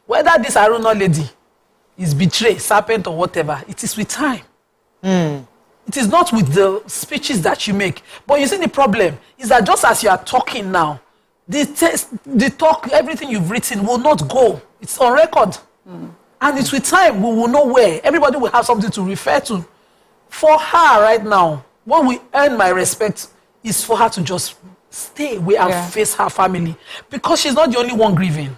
Whether this Aruna lady is betrayed, serpent or whatever, it is with time. It is not with the speeches that you make. But you see, the problem is that just as you are talking now, the talk, everything you've written will not go. It's on record. And it's with time, we will know where. Everybody will have something to refer to. For her right now, what will earn my respect is for her to just stay away and face her family. Because she's not the only one grieving.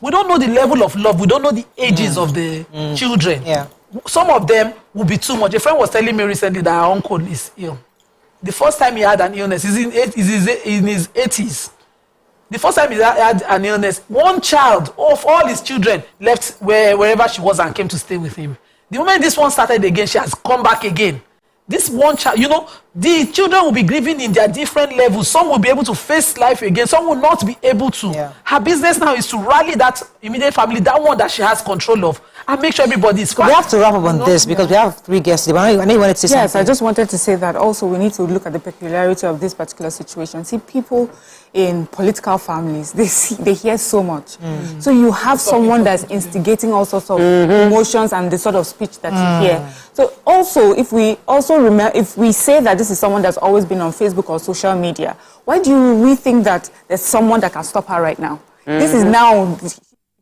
We don't know the level of love. We don't know the ages of the children. Yeah. Some of them will be too much. A friend was telling me recently that her uncle is ill. The first time he had an illness is in his 80s. The first time he had an illness, one child of all his children left wherever she was and came to stay with him. The moment this one started again, she has come back again. This one child, the children will be grieving in their different levels. Some will be able to face life again. Some will not be able to. Yeah. Her business now is to rally that immediate family, that one that she has control of, and make sure everybody is fine.
We have to wrap up on this because we have 3 guests. I know you wanted to say something.
Yes, I just wanted to say that also we need to look at the peculiarity of this particular situation. See, people in political families, they hear so much. So you have someone that's instigating all sorts of emotions and the sort of speech that you hear. So also, if we say that this is someone that's always been on Facebook or social media, why do we think that there's someone that can stop her right now? This is now,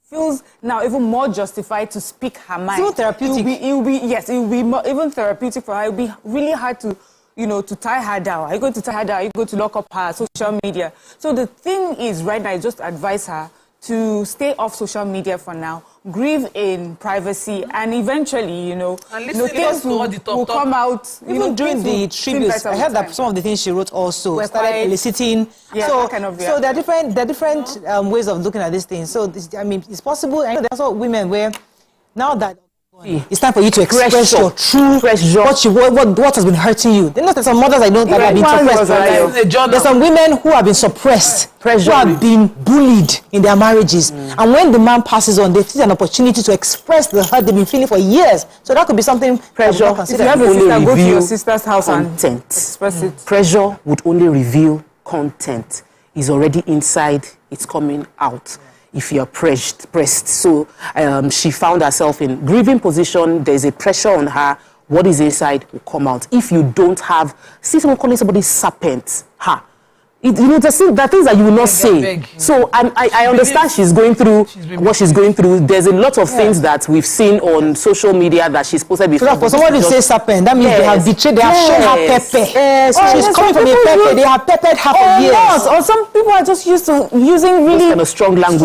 feels now even more justified to speak her mind.
It's even therapeutic.
It will be even therapeutic for her. It will be really hard to, to tie her down. Are you going to tie her down? Are you going to lock up her social media? So the thing is right now, I just advise her to stay off social media for now, grieve in privacy, and eventually, things will come out.
Even during the tributes, I heard that some of the things she wrote also started eliciting.
Yeah,
so
there
are different ways of looking at these things. So it's possible. I know there's also women where now that it's time for you to express your true what has been hurting you. Then there's some mothers that have been suppressed. There's some women who have been suppressed, who have been bullied in their marriages. And when the man passes on, they see an opportunity to express the hurt they've been feeling for years. So that could be something pressure.
If you have a sister, go to your sister's house and express it.
Pressure would only reveal content. It's already inside, it's coming out. If you're pressed. So she found herself in grieving position. There's a pressure on her. What is inside will come out. If you don't have, see someone calling somebody serpent, there's things that you will not say. So I understand she's going through what she's going through. There's a lot of things that we've seen on social media that she's posted before.
So for somebody to say serpent, that means they have betrayed, they have shown her pepper. She's coming from a pepper, they have peppered her for years.
Or some people are just used to using really
kind of strong language.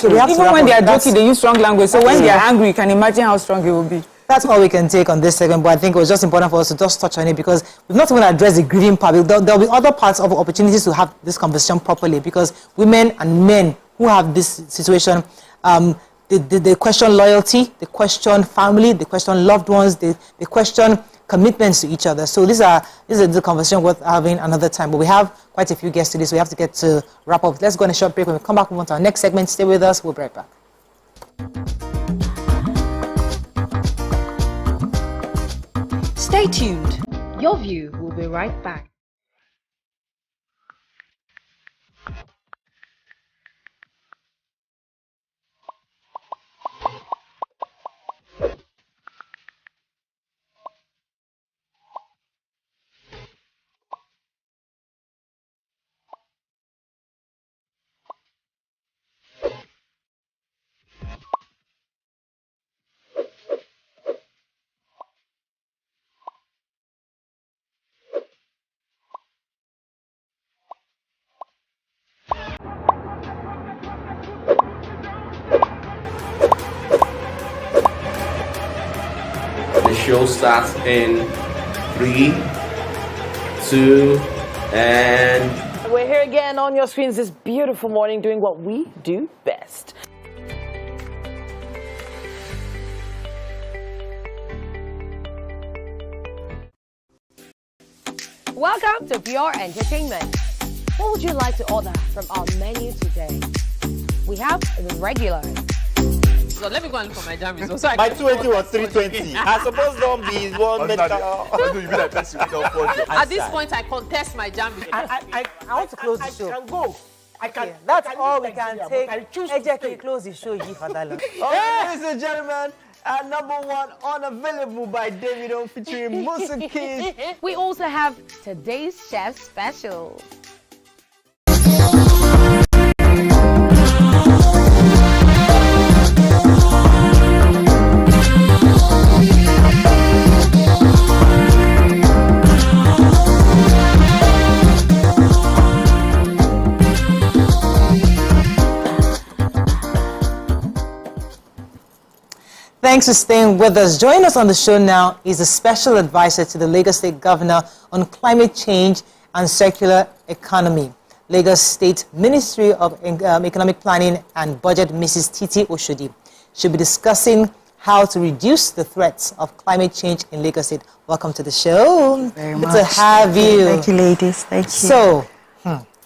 Okay, even when they are joking, they use strong language. So when they are angry, you can imagine how strong it will be.
That's all we can take on this segment, but I think it was just important for us to just touch on it because we've not even addressed the grieving part. There'll be other parts of opportunities to have this conversation properly because women and men who have this situation, they question loyalty, they question family, they question loved ones, they question commitments to each other. So this is the conversation worth having another time. But we have quite a few guests today, so we have to get to wrap up. Let's go on a short break. When we come back, move on to our next segment. Stay with us. We'll be right back.
Stay tuned. Your View will be right back.
The show starts in 3, 2, and...
We're here again on your screens this beautiful morning doing what we do best. Welcome to Pure Entertainment. What would you like to order from our menu today? We have the regular.
So let me go and look for my jam results.
My 20 was 320. I suppose don't be one medical.
At this point, I contest my jam results.
I want to close the show.
I can go. I can.
That's all we can take. Ejeki, close the show. Give for that.
Ladies and gentlemen, number one, Unavailable by Davido featuring Musa Keys.
We also have today's chef special.
Thanks for staying with us. Joining us on the show now is a special advisor to the Lagos State Governor on climate change and circular economy. Lagos State Ministry of Economic Planning and Budget, Mrs. Titi Oshodi. She'll be discussing how to reduce the threats of climate change in Lagos State. Welcome to the show.
Very
Good
much.
to have you.
Thank you, ladies. Thank you.
So,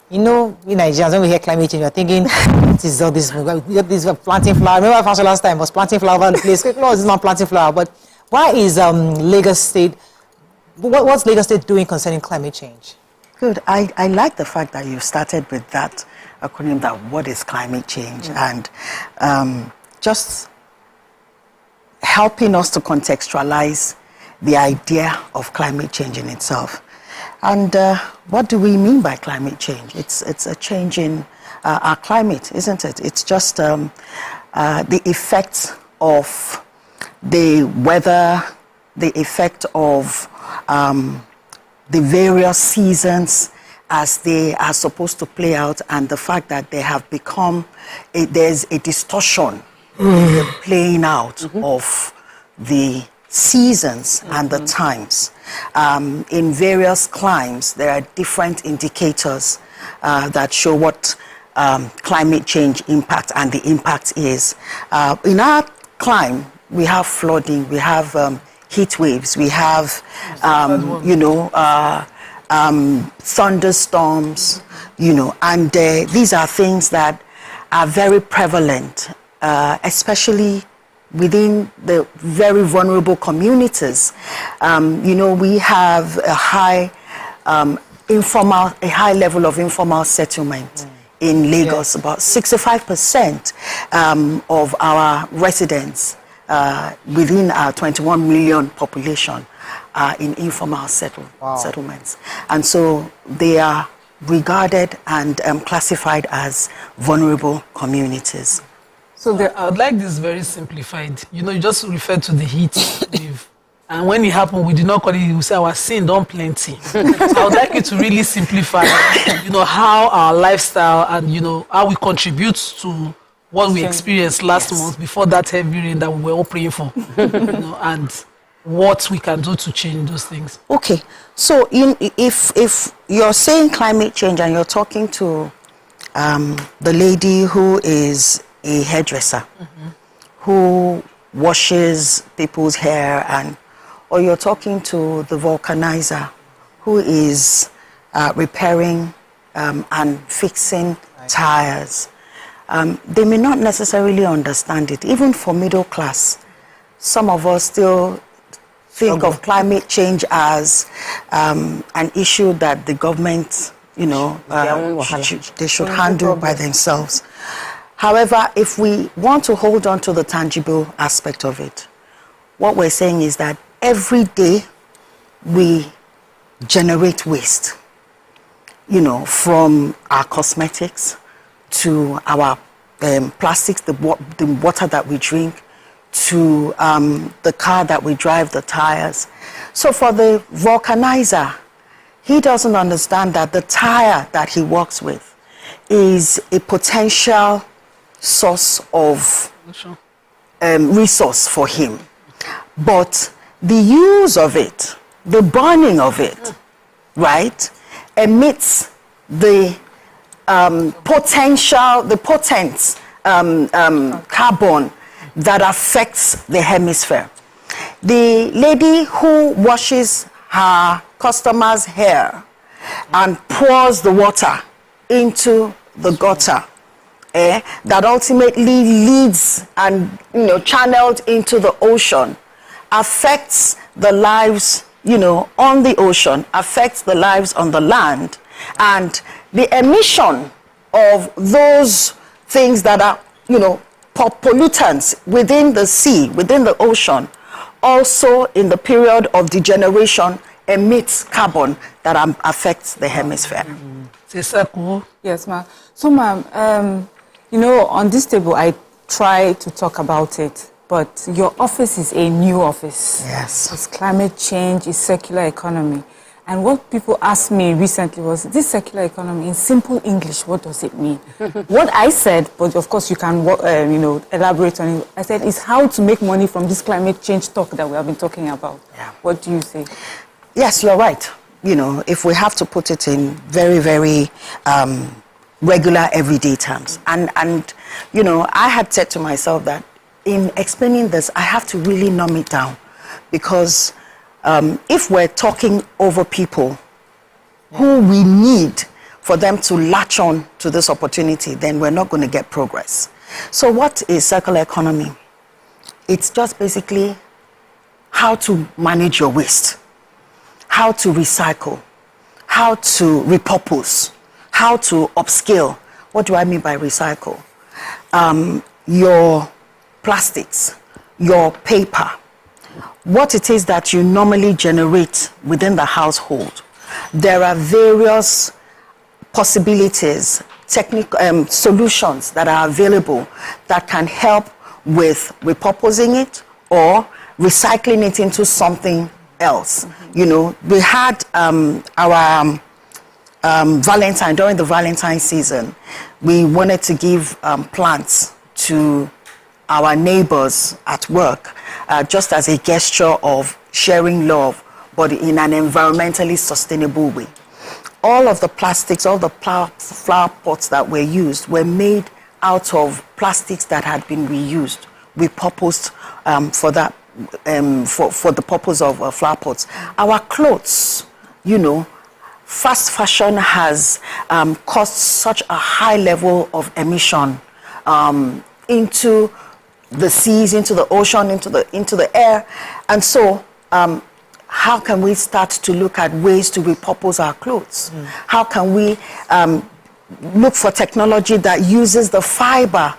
you know, we Nigerians, when we hear climate change, we're thinking, what is all this? This planting flower. Remember, Fashion last time was planting flower over the place. No, it's not planting flower. But why is Lagos State? What's Lagos State doing concerning climate change?
Good. I like the fact that you started with that acronym. That what is climate change, and just helping us to contextualize the idea of climate change in itself. And what do we mean by climate change? It's a change in our climate, isn't it? It's just the effects of the weather, the effect of the various seasons as they are supposed to play out, and the fact that they have become, there's a distortion in the playing out of the seasons and the times. In various climes, there are different indicators that show what climate change impact and the impact is. In our climb, we have flooding, we have heat waves, we have, thunderstorms, and these are things that are very prevalent, especially within the very vulnerable communities. We have a high level of informal settlement in Lagos. About 65% of our residents within our 21 million population are in informal settlements. And so they are regarded and classified as vulnerable communities.
So I would like this very simplified. You just referred to the heat wave. And when it happened, we did not call it, we say our sin don't plenty. So I would like you to really simplify, how our lifestyle and, how we contribute to what we experienced last month before that heavy rain that we were all praying for, and what we can do to change those things.
Okay. So if you're saying climate change and you're talking to the lady who is a hairdresser, who washes people's hair, or you're talking to the vulcanizer who is repairing and fixing tires, they may not necessarily understand it. Even for middle class, some of us still think of climate change as an issue that the government, they should handle by themselves. However, if we want to hold on to the tangible aspect of it, what we're saying is that every day we generate waste, from our cosmetics to our plastics, the water that we drink, to the car that we drive, the tires. So for the vulcanizer, he doesn't understand that the tire that he works with is a potential source of resource for him. But the use of it, the burning of it, right, emits the potent carbon that affects the hemisphere. The lady who washes her customer's hair and pours the water into the gutter, that ultimately leads and channeled into the ocean, affects the lives on the ocean, affects the lives on the land, and the emission of those things that are pollutants within the sea, within the ocean, also in the period of degeneration emits carbon that affects the hemisphere.
Yes, ma'am. So, ma'am, on this table, I try to talk about it, but your office is a new office.
Yes.
It's climate change, it's circular economy. And what people asked me recently was, this circular economy, in simple English, what does it mean? What I said, but of course you can, elaborate on it. I said, it's how to make money from this climate change talk that we have been talking about.
Yeah.
What do you say?
Yes, you're right. If we have to put it in very, very regular, everyday terms. And I had said to myself that in explaining this, I have to really numb it down, because if we're talking over people who we need for them to latch on to this opportunity, then we're not going to get progress. So what is circular economy? It's just basically how to manage your waste, how to recycle, how to repurpose, how to upscale. What do I mean by recycle? Your plastics, your paper, what it is that you normally generate within the household. There are various possibilities, solutions that are available that can help with repurposing it or recycling it into something else. We had our Valentine, during the Valentine season, we wanted to give plants to our neighbors at work, just as a gesture of sharing love, but in an environmentally sustainable way. All of the plastics, all the flower pots that were used were made out of plastics that had been reused, repurposed for that, for the purpose of flower pots. Our clothes, fast fashion has caused such a high level of emission into the seas, into the ocean, into the air. And so how can we start to look at ways to repurpose our clothes? How can we look for technology that uses the fiber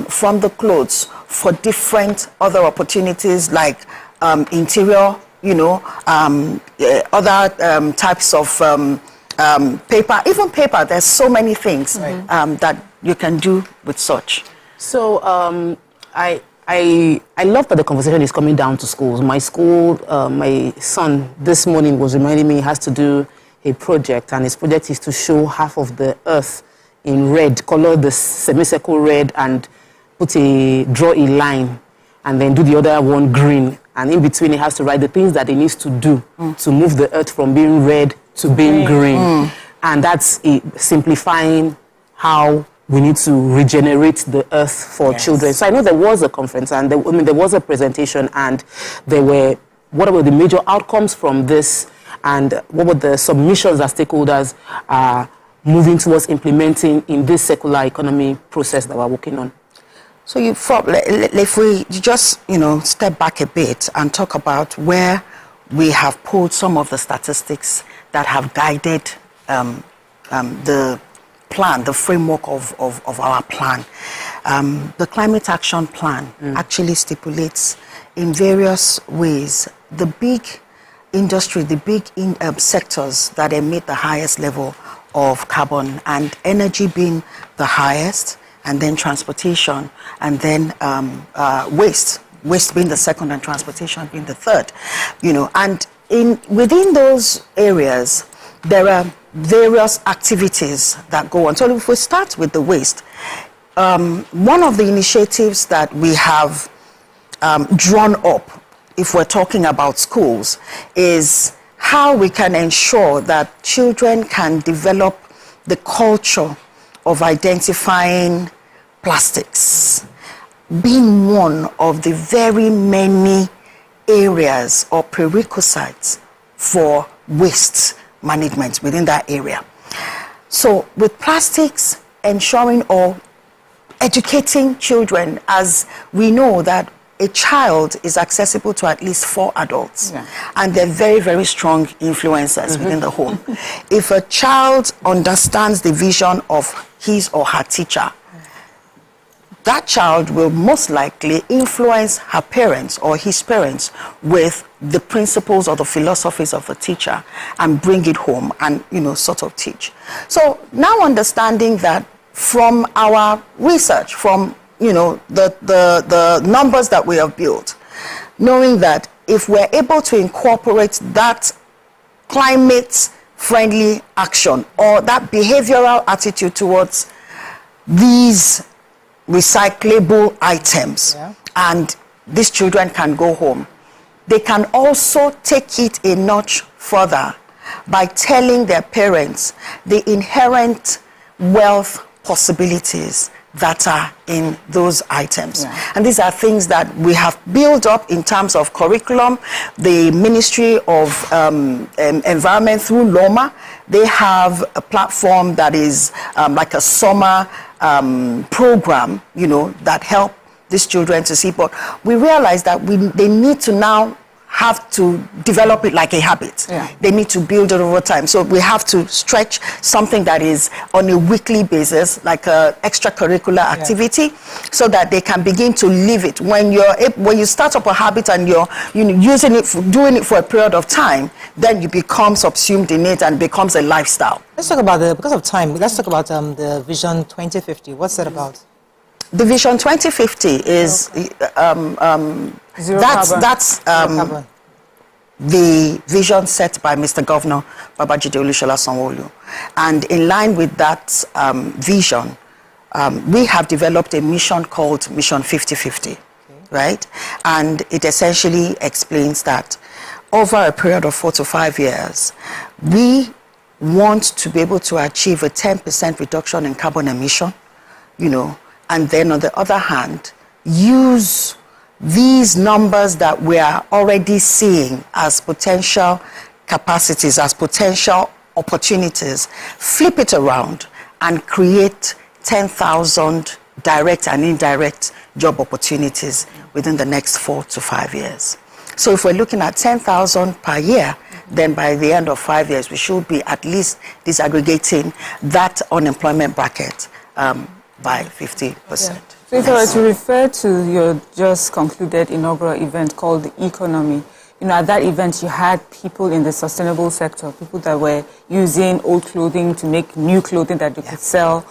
from the clothes for different other opportunities, like interior, other types of paper, even paper. There's so many things that you can do with such.
So I love that the conversation is coming down to schools. My school, my son this morning was reminding me he has to do a project, and his project is to show half of the earth in red, color the semicircle red, and draw a line, and then do the other one green. And in between, he has to write the things that he needs to do to move the earth from being red to being green. And that's simplifying how we need to regenerate the earth for children. So I know there was a conference, and there was a presentation, and what were the major outcomes from this, and what were the submissions that stakeholders are moving towards implementing in this circular economy process that we're working on?
So if we just, step back a bit and talk about where we have pulled some of the statistics that have guided the plan, the framework of our plan. The Climate Action Plan actually stipulates in various ways the big industry, the big sectors that emit the highest level of carbon, and energy being the highest, and then transportation, and then waste being the second, and transportation being the third. And within those areas, there are various activities that go on. So if we start with the waste, one of the initiatives that we have drawn up, if we're talking about schools, is how we can ensure that children can develop the culture of identifying plastics, being one of the very many areas or prerequisites for waste management within that area. So with plastics, ensuring or educating children, as we know that a child is accessible to at least 4 adults, and they're very, very strong influencers within the home. If a child understands the vision of his or her teacher, that child will most likely influence her parents or his parents with the principles or the philosophies of the teacher and bring it home and, sort of teach. So now understanding that from our research, from the numbers that we have built, knowing that if we're able to incorporate that climate-friendly action or that behavioral attitude towards these recyclable items, and these children can go home, they can also take it a notch further by telling their parents the inherent wealth possibilities that are in those items. And these are things that we have built up in terms of curriculum. The Ministry of Environment through LOMA, they have a platform that is like a summer program, that help these children to see. But we realize that they need to now have to develop it like a habit. They need to build it over time. So we have to stretch something that is on a weekly basis, like an extracurricular activity, so that they can begin to live it. When you start up a habit and you're using it, doing it for a period of time, then you become subsumed in it and becomes a lifestyle.
Let's talk about because of time, let's talk about the Vision 2050. What's that about?
The Vision 2050 is that's the vision set by Mr. Governor Babajide Olusola Sanwo-Olu, and in line with that vision, we have developed a mission called Mission 5050, right? And it essentially explains that over a period of 4 to 5 years, we want to be able to achieve a 10% reduction in carbon emission, and then on the other hand, use these numbers that we are already seeing as potential capacities, as potential opportunities, flip it around and create 10,000 direct and indirect job opportunities within the next 4 to 5 years. So if we're looking at 10,000 per year, then by the end of 5 years, we should be at least disaggregating that unemployment bracket by 50%.
So if I were to refer to your just concluded inaugural event called the Economy, at that event you had people in the sustainable sector, people that were using old clothing to make new clothing that they could sell,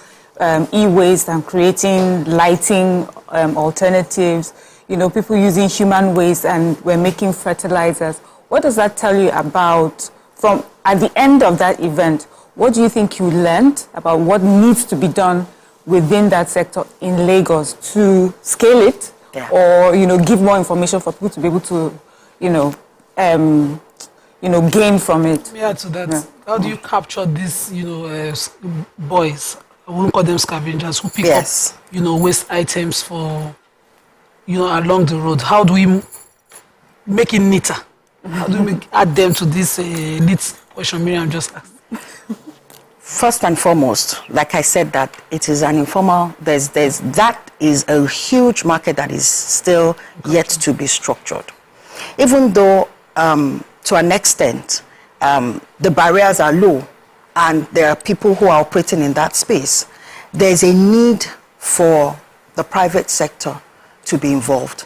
e-waste and creating lighting alternatives, people using human waste and were making fertilizers. What does that tell you about, from at the end of that event, what do you think you learned about what needs to be done within that sector in Lagos to scale it, or give more information for people to be able to gain from it?
Let me add to that. How do you capture these boys, I won't call them scavengers, who pick up waste items for along the road? How do we make it neater? How do we add them to this neat question Miriam just asked?
First and foremost, like I said, that it is an informal, that is a huge market that is still yet to be structured. Even though, to an extent, the barriers are low and there are people who are operating in that space, there's a need for the private sector to be involved.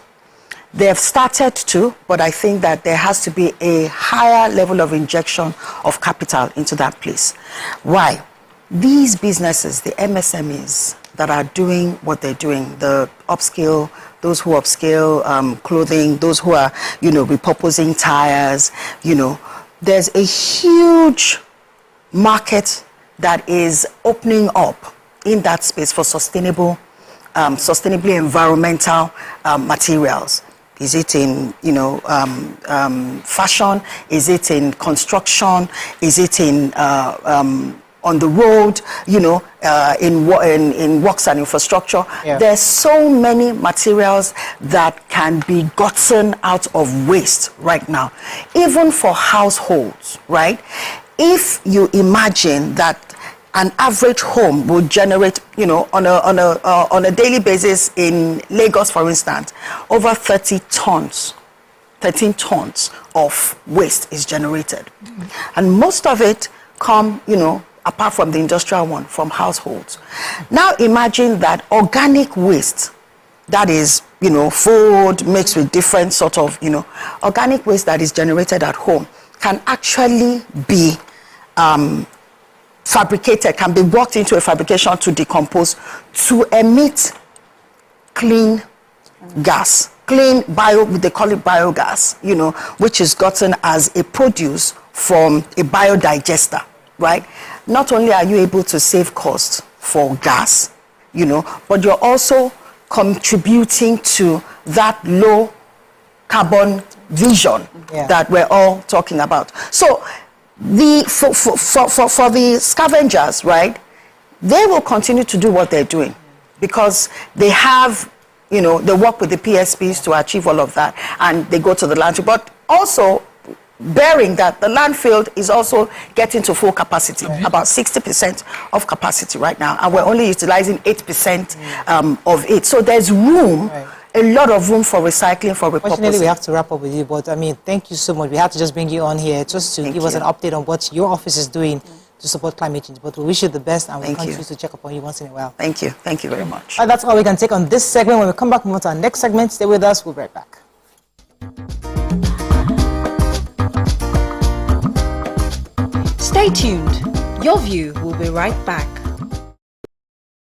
They have started to, but I think that there has to be a higher level of injection of capital into that place. Why? These businesses, the MSMEs that are doing what they're doing, the upscale, those who upscale clothing, those who are, repurposing tires, there's a huge market that is opening up in that space for sustainably environmental materials. Is it in, fashion? Is it in construction? Is it in on the road, you know, in works and infrastructure.
Yeah.
There's so many materials that can be gotten out of waste right now, even for households, right? If you imagine that an average home will generate, you know, on a daily basis in Lagos, for instance, over 13 tons of waste is generated. And most of it come, you know, apart from the industrial one, from households. Now imagine that organic waste, that is, you know, food mixed with different sort of, you know, organic waste that is generated at home can actually be fabricated, can be worked into a fabrication to decompose to emit clean gas, clean they call it biogas, you know, which is gotten as a produce from a biodigester, right? Not only are you able to save costs for gas, you know, but you're also contributing to that low carbon vision that we're all talking about. So for the scavengers, right, they will continue to do what they're doing because they have, you know, they work with the PSPs to achieve all of that, and they go to the landfill. But also bearing that the landfill is also getting to full capacity, about 60% of capacity right now, and we're only utilizing 8% of it. So there's room, a lot of room for recycling, for repurposing.
Unfortunately, we have to wrap up with you, but I mean, thank you so much. We had to just bring you on here just to give us an update on what your office is doing to support climate change. But we wish you the best, and we'll continue to check up on you once in a while.
Thank you. Thank you very much.
That's all we can take on this segment. When we come back, move on to our next segment. Stay with us. We'll be right back.
Stay tuned. Your View will be right back.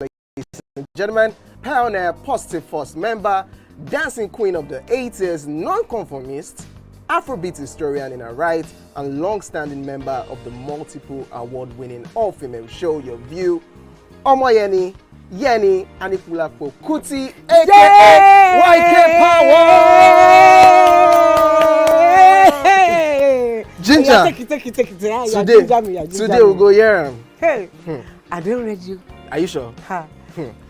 Ladies and gentlemen, pioneer Positive Force member, dancing queen of the 80s, non-conformist, Afrobeat historian in her right, and long-standing member of the multiple award-winning all-female show Your View, Omoyeni Yeni Anikulapo Kuti, aka YK Power! Ginger!
Take it.
Today we'll go here.
Hey, I don't read you.
Are you sure?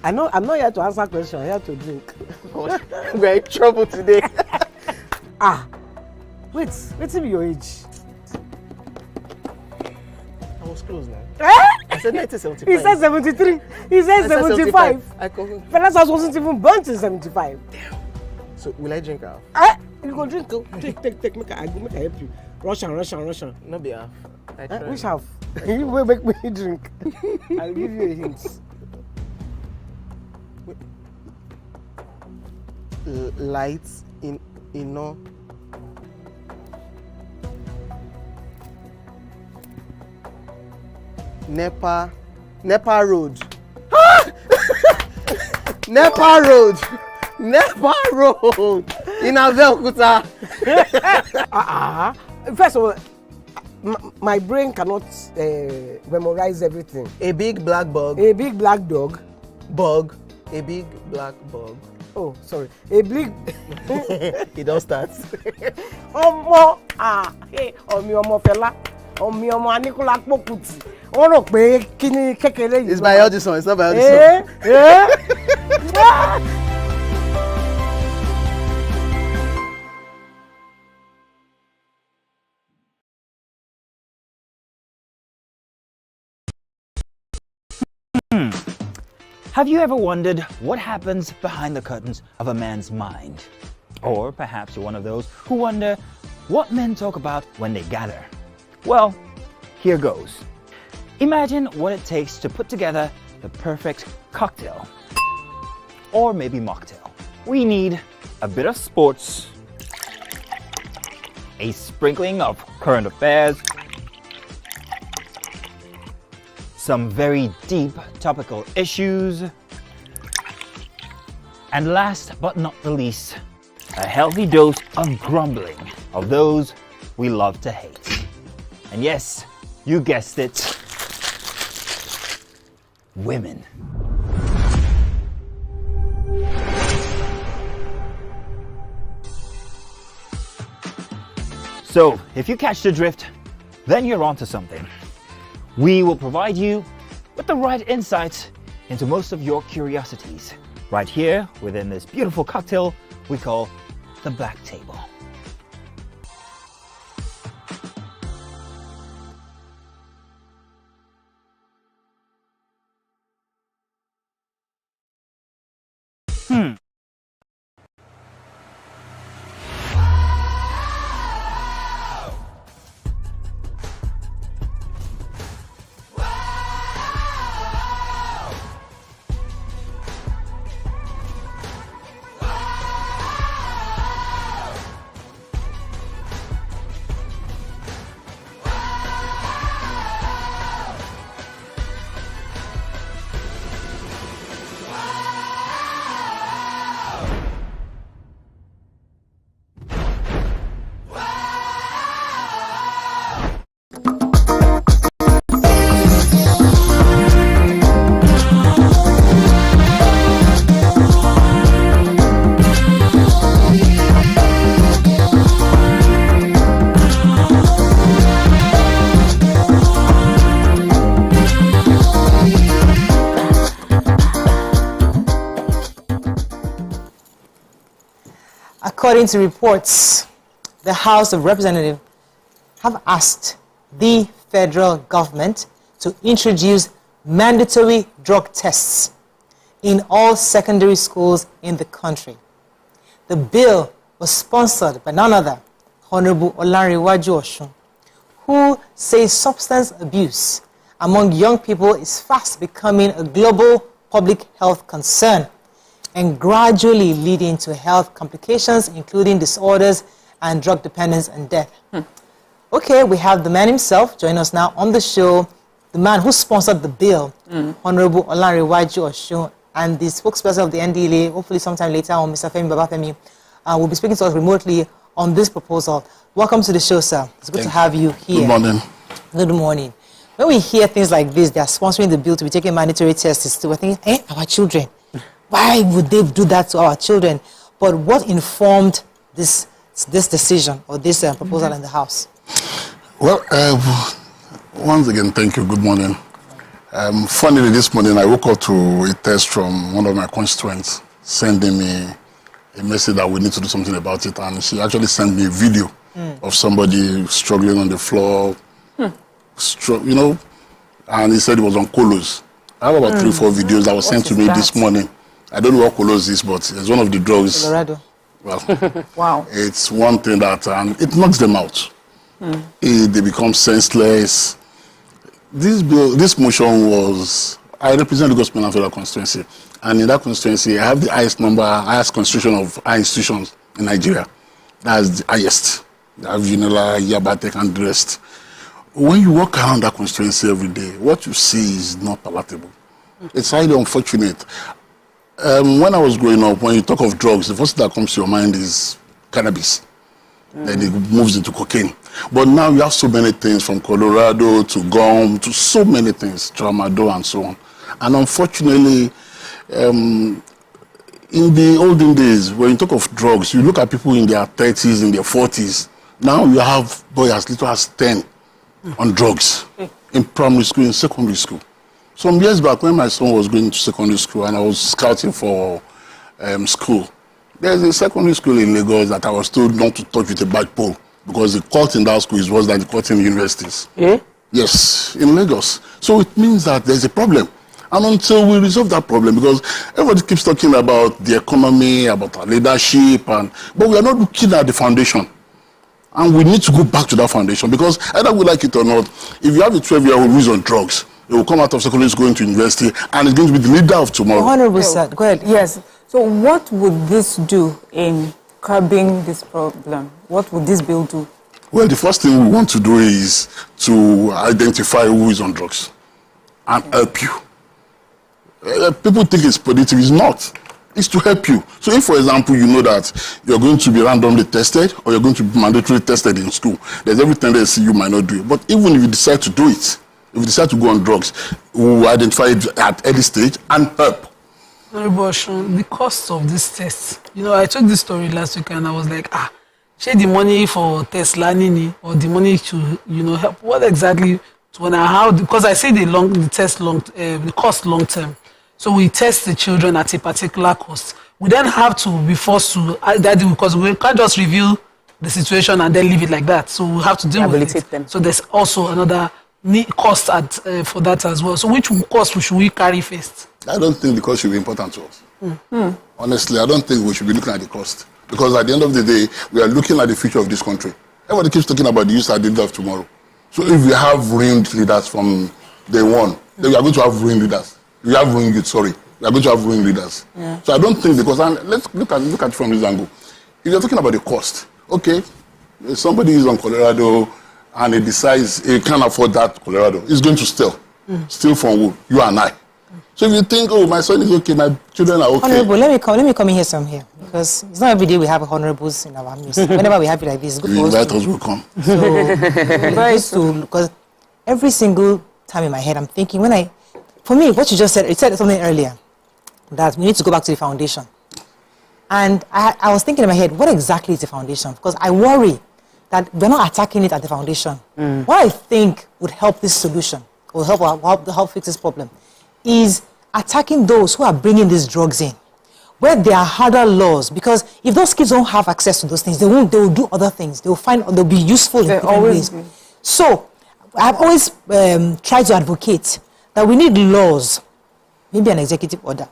I'm not here to answer questions, I'm here to drink.
We're in trouble today.
Wait till your age.
I was close now.
I
said 1975.
He said 73. He said 75. Fellas wasn't even born till 75.
So will I drink half?
You go drink. Take. Make I help you. Russian.
No be half.
Which half? You will make me drink. I'll give you a hint.
Lights in no. Nepa Road. Nepa Road in Abeokuta.
First of all, my brain cannot memorize everything.
A big black bug.
A big black dog.
Bug. A big black bug.
Oh, sorry. A big.
It don't start.
Ọmọ fẹlá. Ọmọ Anikulapo Kuti. Wọ́n rò pé kíní kékeré yìí.
It's by Audison. It's not by Audison.
Have you ever wondered what happens behind the curtains of a man's mind? Or perhaps you're one of those who wonder what men talk about when they gather. Well, here goes. Imagine what it takes to put together the perfect cocktail. Or maybe mocktail. We need a bit of sports, a sprinkling of current affairs, some very deep topical issues, and last but not the least, a healthy dose of grumbling of those we love to hate. And yes, you guessed it, women. So, if you catch the drift, then you're onto something. We will provide you with the right insight into most of your curiosities right here within this beautiful cocktail we call the Black Table.
According to reports, the House of Representatives have asked the federal government to introduce mandatory drug tests in all secondary schools in the country. The bill was sponsored by none other, Honorable Olanrewaju Osun, who says substance abuse among young people is fast becoming a global public health concern and gradually leading to health complications, including disorders and drug dependence and death. Okay, we have the man himself join us now on the show, the man who sponsored the bill, Honorable Olanrewaju Osun, and the spokesperson of the NDLA, hopefully sometime later on, Mr. Femi Babafemi, will be speaking to us remotely on this proposal. Welcome to the show, sir. It's good to have you here.
Good morning.
Good morning. When we hear things like this, they are sponsoring the bill to be taking mandatory tests, we're thinking, our children. Why would they do that to our children? But what informed this decision or this proposal in the House?
Well, once again, thank you. Good morning. Funnily, this morning I woke up to a text from one of my constituents sending me a message that we need to do something about it, and she actually sent me a video of somebody struggling on the floor, and he said it was on Colos. I have about 3-4 videos that were sent to me this morning. I don't know what Colos is, but it's one of the drugs.
Colorado.
Well,
wow.
It's one thing that it knocks them out. They become senseless. This motion was, I represent the Gospel Federal constituency, and in that constituency, I have the highest concentration of high institutions in Nigeria. That's the highest. I have Unila, Yabatek, and the rest. When you walk around that constituency every day, what you see is not palatable. It's highly unfortunate. When I was growing up, when you talk of drugs, the first thing that comes to your mind is cannabis. Then it moves into cocaine. But now you have so many things, from Colorado to gum to so many things, tramadol and so on. And unfortunately, in the olden days, when you talk of drugs, you look at people in their 30s, in their 40s. Now you have boys as little as 10 on drugs in primary school, in secondary school. Some years back, when my son was going to secondary school and I was scouting for school, there's a secondary school in Lagos that I was told not to touch with a bad pole because the court in that school is worse than the court in universities. Yes, in Lagos. So it means that there's a problem. And until we resolve that problem, because everybody keeps talking about the economy, about our leadership, but we are not looking at the foundation. And we need to go back to that foundation, because either we like it or not, if you have a 12-year-old who is on drugs, he will come out of secondary school, going to university, and he's going to be the leader of tomorrow.
Honorable sir, go ahead. Yes. So what would this do in curbing this problem? What would this bill do?
Well, the first thing we want to do is to identify who is on drugs and help you. People think it's predictive. It's not. It's to help you. So if, for example, you know that you're going to be randomly tested or you're going to be mandatorily tested in school, there's every tendency you might not do it. But even if you decide to do it, if you decide to go on drugs, we'll identify it at early stage and help.
The cost of this test. I took this story last week and I was like, share the money for test learning or the money to, help. What exactly So when because I say the cost long term. So we test the children at a particular cost. We then have to be forced to because we can't just review the situation and then leave it like that. So we have to deal with it. Them. So there's also another cost for that as well. So which cost should we carry first?
I don't think the cost should be important to us. Honestly, I don't think we should be looking at the cost. Because at the end of the day, we are looking at the future of this country. Everybody keeps talking about the youth at the end of tomorrow. So if we have ruined leaders from day one, then we are going to have ruined leaders. We have ruined youth, sorry. We are going to have ruined leaders. Yeah. So I don't think, because let's look at it from this angle. If you're talking about the cost, okay, if somebody is on Colorado and he decides he can't afford that Colorado, he's going to steal from who? You and I. So if you think, oh, my son is okay, my children are okay.
Honorable, let me come in here some here. Because it's not every day we have honorables in our midst. Whenever we have it like this, it's good for us.
Will come.
So, because every single time in my head, I'm thinking, for me, what you just said, it said something earlier, that we need to go back to the foundation. And I was thinking in my head, what exactly is the foundation? Because I worry that we're not attacking it at the foundation. What I think would help this solution, or help fix this problem, is attacking those who are bringing these drugs in, where there are harder laws. Because if those kids don't have access to those things, they will do other things. They'll be useful in different ways. So I've always tried to advocate that we need laws, maybe an executive order,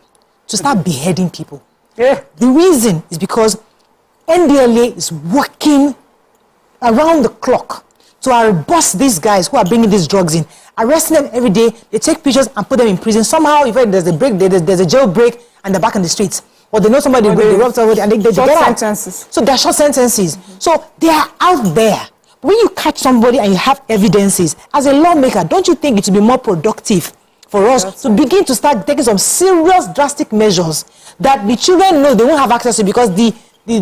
to start beheading people. Yeah. The reason is because NDLA is working around the clock to bust these guys who are bringing these drugs in, arresting them every day. They take pictures and put them in prison. Somehow, if there's a break, there's a jail break, and they're back in the streets. Or they know somebody, they rob somebody, and they get out. Sentences. So they're short sentences. So they are out there. When you catch somebody and you have evidences, as a lawmaker, don't you think it would be more productive for us to begin to start taking some serious, drastic measures that the children know they won't have access to, because the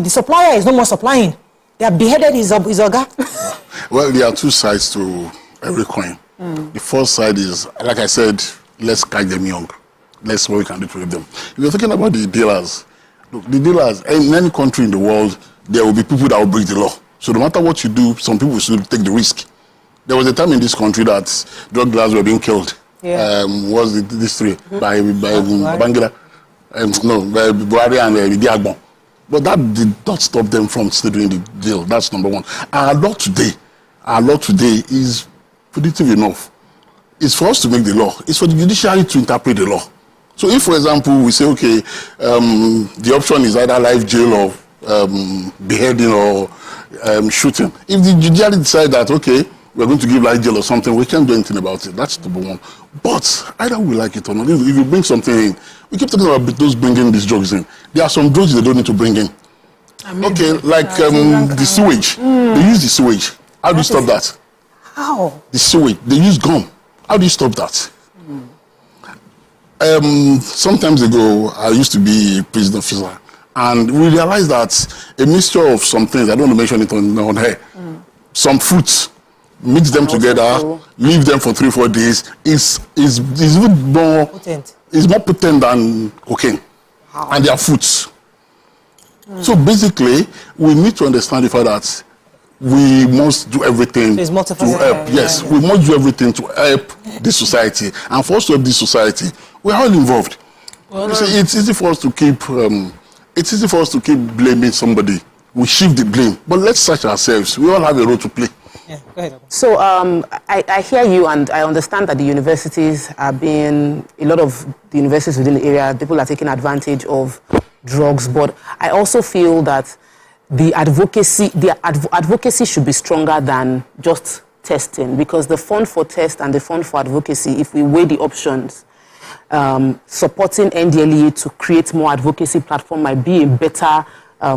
supplier is no more supplying. They are beheaded his oga.
Well, there are two sides to every coin. The first side is, like I said, let's catch them young. Let's see what we can do to help them. If you're talking about the dealers, look, the dealers, in any country in the world, there will be people that will break the law. So no matter what you do, some people should take the risk. There was a time in this country that drug dealers were being killed. Yeah. This three? By Bangla? By Buhari and Diagbon. But that did not stop them from still doing the deal. That's number one. Our law today is predictive enough. It's for us to make the law. It's for the judiciary to interpret the law. So if, for example, we say, okay, the option is either life jail or beheading or shooting. If the judiciary decide that, okay, we're going to give life jail or something, we can't do anything about it. That's number one. But either we like it or not, if you bring something in, we keep talking about those bringing these drugs in. There are some drugs they don't need to bring in. Okay, like the sewage. They use the sewage. How do you stop that?
How? The
sewage. They use gum. How do you stop that? Sometimes ago, I used to be a prison officer, and we realized that a mixture of some things, I don't want to mention it on air, some fruits, mix them together, leave them for 3-4 days, is even more potent. Is more potent than cocaine. Wow. And they are fruits. So basically, we need to understand the fact that we must do everything to help. Yes, we must do everything to help this society. And for us to help this society, we're all involved. Well, see, it's easy for us to keep blaming somebody. We shift the blame. But let's search ourselves. We all have a role to play.
Yeah, go ahead.
So I hear you, and I understand that the universities are a lot of the universities within the area, people are taking advantage of drugs, but I also feel that the advocacy should be stronger than just testing, because the fund for test and the fund for advocacy, if we weigh the options, supporting NDLEA to create more advocacy platform might be a better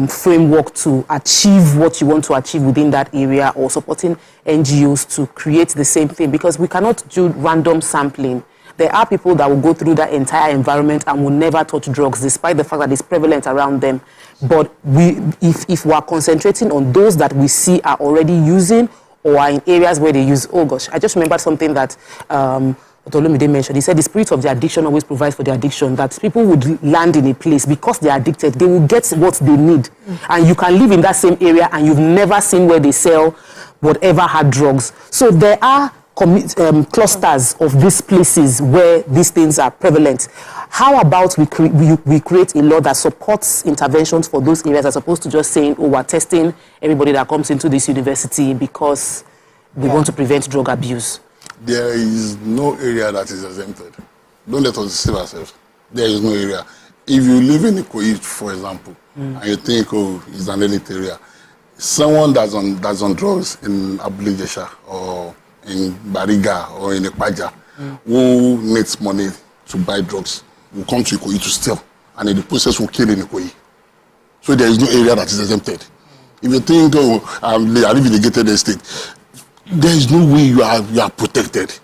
framework to achieve what you want to achieve within that area, or supporting NGOs to create the same thing, because we cannot do random sampling. There are people that will go through that entire environment and will never touch drugs, despite the fact that it's prevalent around them. But if we are concentrating on those that we see are already using or are in areas where they use, oh gosh, I just remembered something that Olumide mentioned. He said the spirit of the addiction always provides for the addiction, that people would land in a place because they are addicted, they will get what they need. And you can live in that same area and you've never seen where they sell whatever hard drugs. So there are clusters of these places where these things are prevalent. How about we create a law that supports interventions for those areas as opposed to just saying, oh, we're testing everybody that comes into this university because we want to prevent drug abuse?
There is no area that is exempted. Don't let us deceive ourselves. There is no area. If you live in Ikoyi, for example, and you think, oh, it's an elite area, someone that's on drugs in Abuja or in Bariga or in Ekpaja who needs money to buy drugs will come to Ikoyi to steal, and in the process will kill in Ikoyi. So there is no area that is exempted. If you think, oh, I live in a gated estate, there is no way you are protected.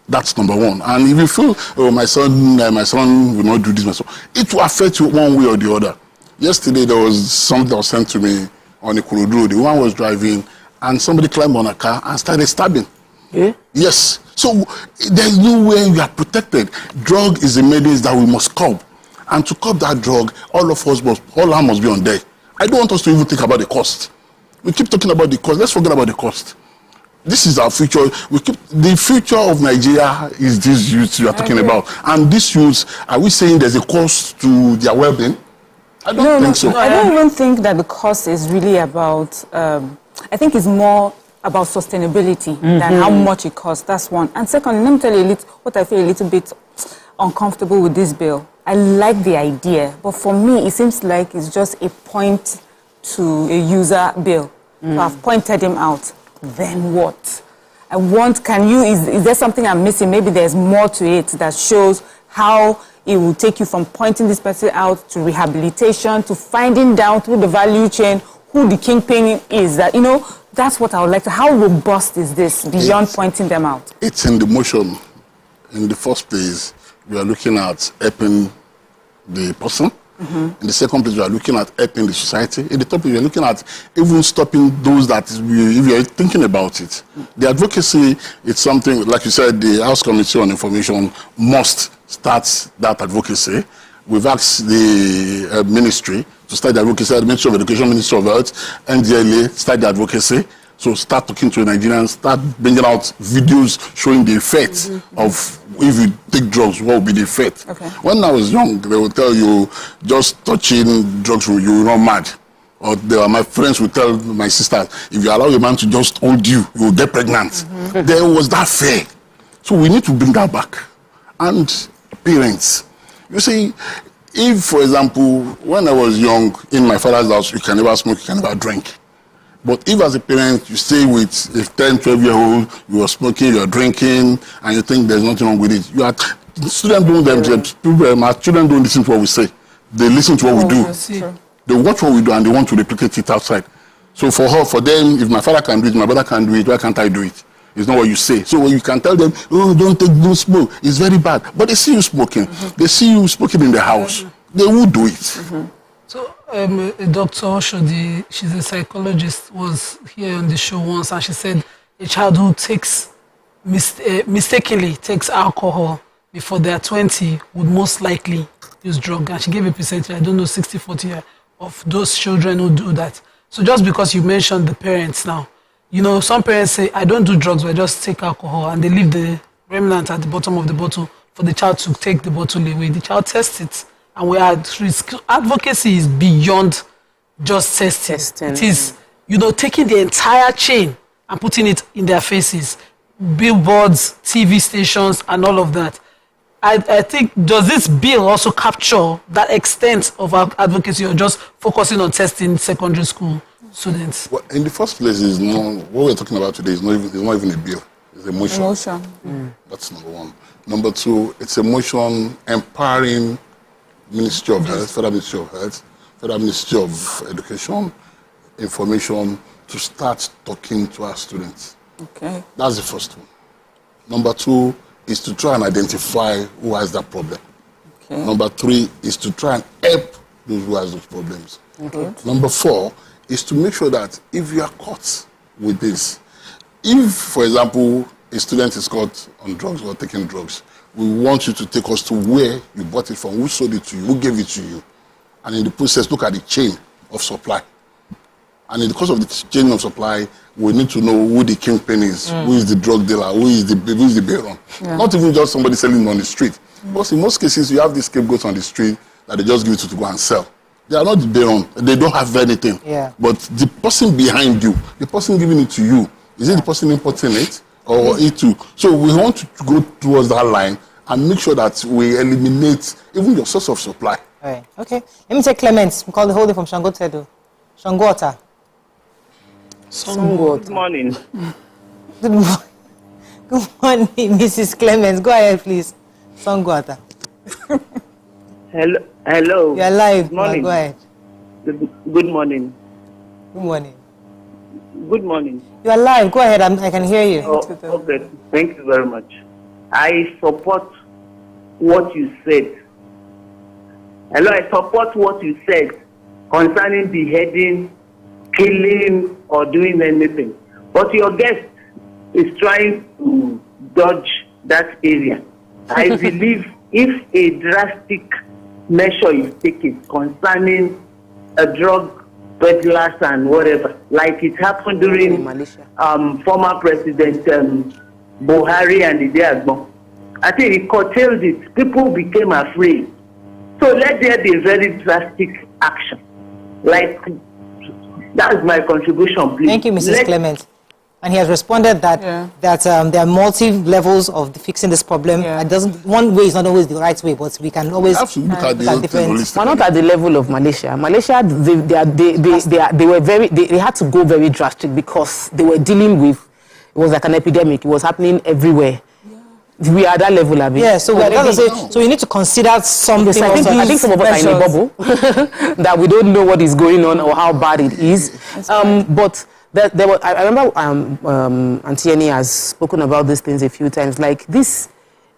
That's number one. And if you feel, oh, my son will not do this, it will affect you one way or the other. Yesterday, there was something that was sent to me on Ikorodu Road. The one was driving, and somebody climbed on a car and started stabbing.
Yeah?
Yes. So there is no way you are protected. Drug is a menace that we must curb. And to curb that drug, all our must be on deck. I don't want us to even think about the cost. We keep talking about the cost. Let's forget about the cost. This is our future. The future of Nigeria is these youths you are talking about. And these youths, are we saying there's a cost to their well-being? I don't think so.
I don't even think that the cost is really about, I think it's more about sustainability than how much it costs. That's one. And second, let me tell you what I feel a little bit uncomfortable with this bill. I like the idea, but for me, it seems like it's just a point to a user bill. So I've pointed him out. Then what? Is there something I'm missing? Maybe there's more to it that shows how it will take you from pointing this person out to rehabilitation, to finding down through the value chain who the kingpin is. That, that's what I would like to. How robust is this beyond pointing them out?
It's in the motion. In the first place, we are looking at helping the person. In the second place, we are looking at helping the society. In the third place, we are looking at even stopping those that, if you are thinking about it. The advocacy, it's something, like you said, the House Committee on Information must start that advocacy. We've asked the ministry to start the advocacy, the Ministry of Education, Ministry of Health, NDLA, start the advocacy. So start talking to Nigerians, start bringing out videos showing the effects of if you take drugs, what will be the effect. Okay. When I was young, they would tell you just touching drugs, you will not mad. Or my friends would tell my sisters, if you allow a man to just hold you, you will get pregnant. There was that fear. So we need to bring that back. And parents, you see, if, for example, when I was young, in my father's house, you can never smoke, you can never drink. But if as a parent, you stay with a 10, 12-year-old, you are smoking, you are drinking, and you think there's nothing wrong with it, students don't themselves, our children don't listen to what we say. They listen to what we do. They watch what we do and they want to replicate it outside. So for them, if my father can do it, my brother can do it, why can't I do it? It's not what you say. So you can tell them, oh, don't smoke. It's very bad. But they see you smoking. They see you smoking in the house. They will do it.
So, Dr. Oshodi, she's a psychologist, was here on the show once, and she said a child who takes mistakenly takes alcohol before they are 20 would most likely use drug. And she gave a percentage, I don't know, 60-40 of those children who do that. So just because you mentioned the parents now, some parents say, I don't do drugs, but I just take alcohol, and they leave the remnant at the bottom of the bottle for the child to take the bottle away. The child tests it. And we are at risk. Advocacy is beyond just testing. It is, taking the entire chain and putting it in their faces. Billboards, TV stations, and all of that. I think, does this bill also capture that extent of our advocacy, or just focusing on testing secondary school students?
Well, in the first place, what we're talking about today is not even a bill. It's a motion. That's number one. Number two, it's a motion empowering Ministry of Health, Federal Ministry of Health, Federal Ministry of Education, Information, to start talking to our students.
Okay.
That's the first one. Number two is to try and identify who has that problem. Okay. Number three is to try and help those who has those problems. Okay. Number four is to make sure that if you are caught with this, if, for example, a student is caught on drugs or taking drugs, we want you to take us to where you bought it from, who sold it to you, who gave it to you. And in the process, look at the chain of supply. And in the course of the chain of supply, we need to know who the kingpin is, who is the drug dealer, who is the baron.
Yeah.
Not even just somebody selling on the street. Because in most cases, you have these scapegoats on the street that they just give it to go and sell. They are not the baron. They don't have anything.
Yeah.
But the person behind you, the person giving it to you, is it the person importing it or it too? So we want to go towards that line and make sure that we eliminate even your source of supply.
All right. Okay. Let me take Clement. We call the holding from Shango Tedo. Shangota.
Good morning.
Good morning, Mrs. Clemens. Go ahead, please. Sangwata.
Hello.
You're live.
Good morning.
Go ahead.
Good morning.
Good morning.
Good morning.
You're live. Go ahead. I can hear you.
Oh, okay. Thank you very much. I support what you said. Hello, I support what you said concerning beheading, killing, or doing anything. But your guest is trying to dodge that area. I believe if a drastic measure is taken concerning a drug peddlers and whatever, like it happened during former President Buhari and Idiagbon, I think it curtailed it. People became afraid. So let there be a very drastic action. Like, that's my contribution, please.
Thank you, Mrs. Clement. And he has responded that there are multi levels of fixing this problem. It doesn't. One way is not always the right way, but we can always look at different.
We're not at the level of Malaysia. Malaysia, they were very. They had to go very drastic because they were dealing with. It was like an epidemic. It was happening everywhere. We are at that level, Abi.
Yeah, so we need to consider something.
Yes, I think some of us are in a bubble that we don't know what is going on or how bad it is. But there were, I remember Auntie Annie has spoken about these things a few times. Like this,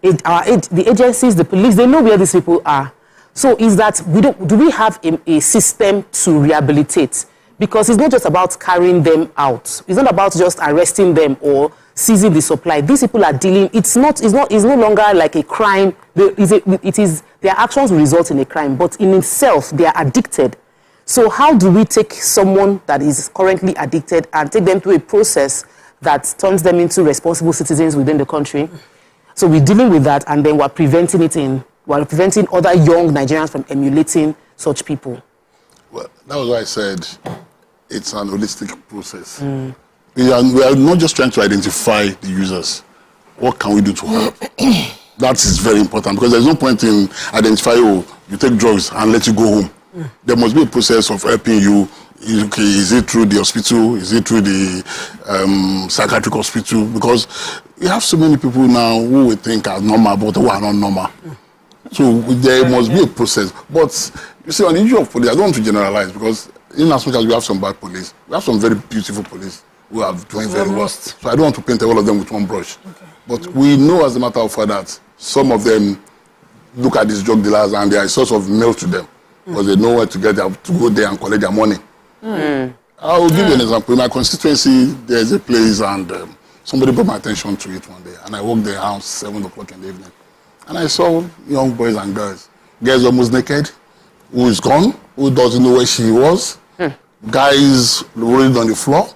the agencies, the police, they know where these people are. So is that do we have a system to rehabilitate? Because it's not just about carrying them out. It's not about just arresting them or seizing the supply. These people are dealing. It's no longer like a crime. Their actions will result in a crime, but in itself they are addicted. So how do we take someone that is currently addicted and take them through a process that turns them into responsible citizens within the country? So we're dealing with that, and then we're preventing other young Nigerians from emulating such people.
Well, that was why I said it's an holistic process. We are not just trying to identify the users. What can we do to help? That is very important, because there's no point in identifying, you take drugs and let you go home. There must be a process of helping you. Okay, is it through the hospital? Is it through the psychiatric hospital? Because we have so many people now who we think are normal, but who are not normal. So there must be a process. But you see, on the issue of police, I don't want to generalize, because in as much as we have some bad police, we have some very beautiful police who are doing very well. So I don't want to paint all of them with one brush. Okay. But we know, as a matter of fact, that some of them look at these drug dealers and they are a source of mail to them, because they know where to go there and collect their money. I will give you an example. In my constituency, there's a place, and somebody brought my attention to it one day, and I walked there around 7 o'clock in the evening, and I saw young boys and girls almost naked, who is gone, who doesn't know where she was, guys rolling on the floor.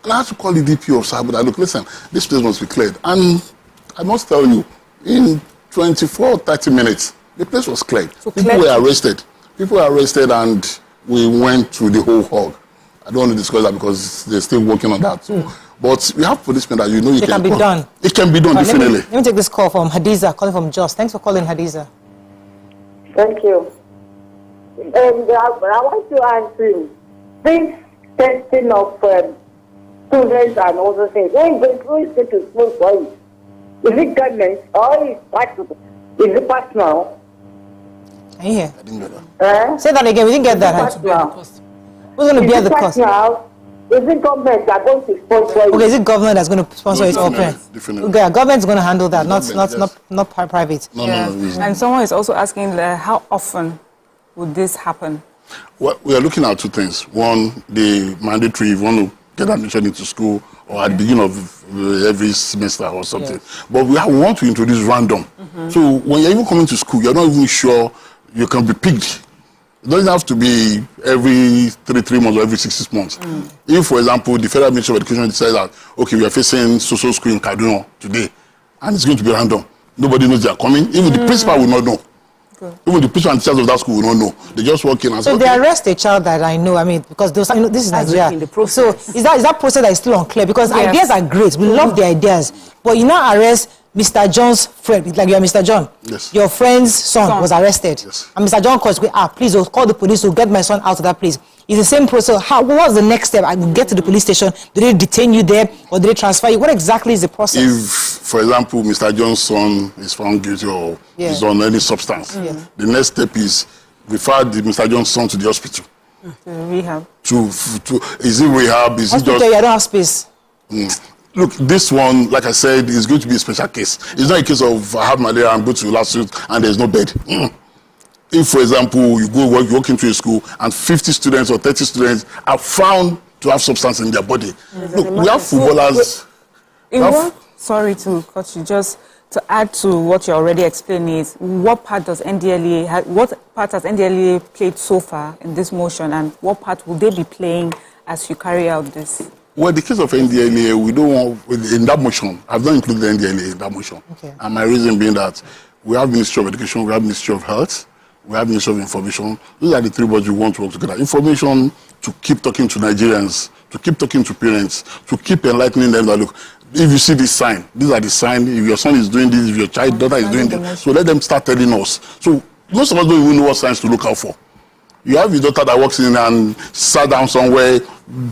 And I had to call the DP of Cyber. Look, listen, this place must be cleared. And I must tell you, in 24 or 30 minutes, the place was cleared. People were arrested. People were arrested, and we went through the whole hog. I don't want to discuss that because they're still working on that. But we have policemen that it
can be done.
It can be done, definitely.
Let me take this call from Hadiza, calling from Jos. Thanks for calling, Hadiza.
Thank you. I want to ask you, this testing of students and other things, who is going to school for it? Is it government or is it personal?
Can you hear? I didn't get that. Say that again. We didn't get that. Who's going to bear the cost?
Is it government that going to sponsor it?
Okay, is it government that's going to sponsor it? Okay. Okay, government's going to handle that, not private.
No.
And someone is also asking how often would this happen?
Well, we are looking at two things. One, the mandatory, if you want to get admission into school or at the beginning of every semester or something. Yes. But we want to introduce random. So when you're even coming to school, you're not even sure you can be picked It doesn't have to be every 3 months or every 6 months. If, for example, the Federal Ministry of Education decides that, okay, we are facing social school in Kaduna today, and it's going to be random. Nobody knows they are coming. Even the principal will not know. Even the principal and teachers of that school will not know. They just walk in and say,
so they arrest a child that I know. I mean, because those, this is Nigeria. So is that process that is still unclear? Because ideas are great. We love the ideas, but you now arrest Mr. John's friend, like you are Mr. John.
Yes.
Your friend's son was arrested. Yes. And Mr. John calls, please call the police to get my son out of that place. It's the same process. What's the next step? I will get to the police station. Do they detain you there or do they transfer you? What exactly is the process?
If, for example, Mr. John's son is found guilty or is on any substance, the next step is refer Mr. John's son to the hospital.
Rehab.
Is it rehab? Is
hospital,
it just...
I don't have space.
Look, this one, like I said, is going to be a special case. It's not a case of I have malaria and go to lawsuit and there's no bed. If, for example, you walk into a school and 50 students or 30 students are found to have substance in their body. Look, we have footballers.
Sorry to cut you, just to add to what you already explained is, what part has NDLEA played so far in this motion, and what part will they be playing as you carry out this?
Well, the case of NDLEA, we don't want, in that motion, I've not included NDLEA in that motion. Okay. And my reason being that we have Ministry of Education, we have Ministry of Health, we have Ministry of Information. Those are the three bodies we want to work together. Information to keep talking to Nigerians, to keep talking to parents, to keep enlightening them that, look, if you see this sign, these are the signs. If your son is doing this, if your daughter is doing this, so let them start telling us. So most of us don't even know what signs to look out for. You have your daughter that walks in and sat down somewhere,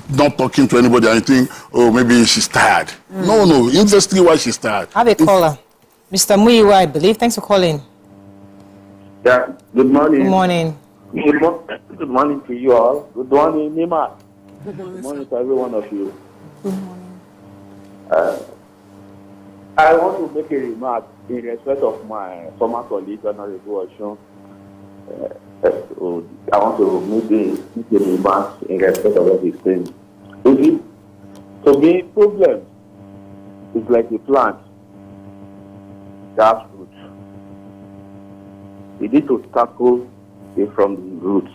not talking to anybody, and you think, oh, maybe she's tired. No, investigate why she's tired.
I have a caller. Mr. Muyiwa, I believe. Thanks for calling.
Yeah, good morning.
Good morning.
Good morning to you all. Good morning, Nima. Good morning to every one of you.
Good morning.
I want to make a remark in respect of my former colleague, Honorable Oshun. I want to make a remark in respect of what he's saying. To me, problem is like a plant that root. We need to tackle it from the roots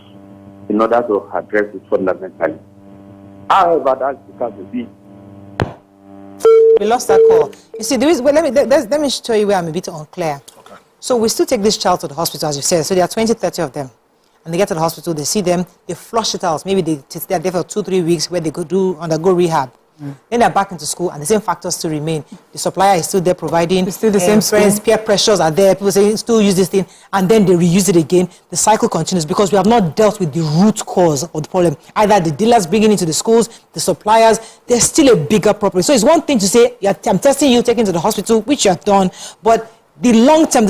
in order to address it fundamentally. However, that's because of it.
We lost that call. You see, let me show you where I'm a bit unclear. Okay. So we still take this child to the hospital, as you said. So there are 20, 30 of them. And they get to the hospital, they see them, they flush it out. Maybe they're there for 2-3 weeks where they undergo rehab. Then they're back into school and the same factors still remain. The supplier is still there providing.
It's still the same
friends, peer pressures are there. People say, still use this thing. And then they reuse it again. The cycle continues because we have not dealt with the root cause of the problem. Either the dealers bringing it into the schools, the suppliers, there's still a bigger problem. So it's one thing to say, I'm testing you, taking to the hospital, which you have done. But the long term,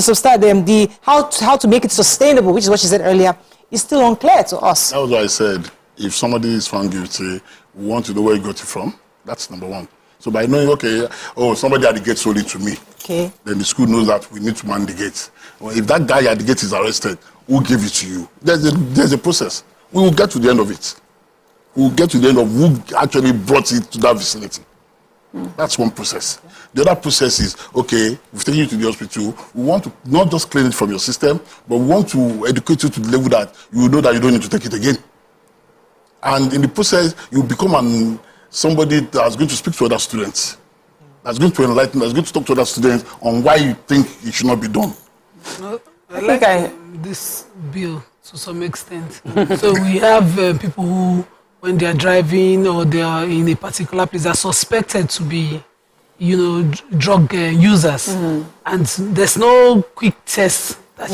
how to make it sustainable, which is what she said earlier, is still unclear to us.
That was what I said. If somebody is found guilty, we want to know where you got it from. That's number one. So by knowing, okay, somebody at the gate sold it to me,
okay,
then the school knows that we need to man the gate. Well, if that guy at the gate is arrested, who gave it to you? There's a process. We will get to the end of it. We will get to the end of who actually brought it to that vicinity. That's one process. The other process is, okay, we've taken you to the hospital. We want to not just clean it from your system, but we want to educate you to the level that you know that you don't need to take it again. And in the process, you become somebody that's going to speak to other students, that's going to enlighten, that's going to talk to other students on why you think it should not be done.
I like this bill to some extent. So we have people who, when they are driving or they are in a particular place, are suspected to be, drug users. And there's no quick test that,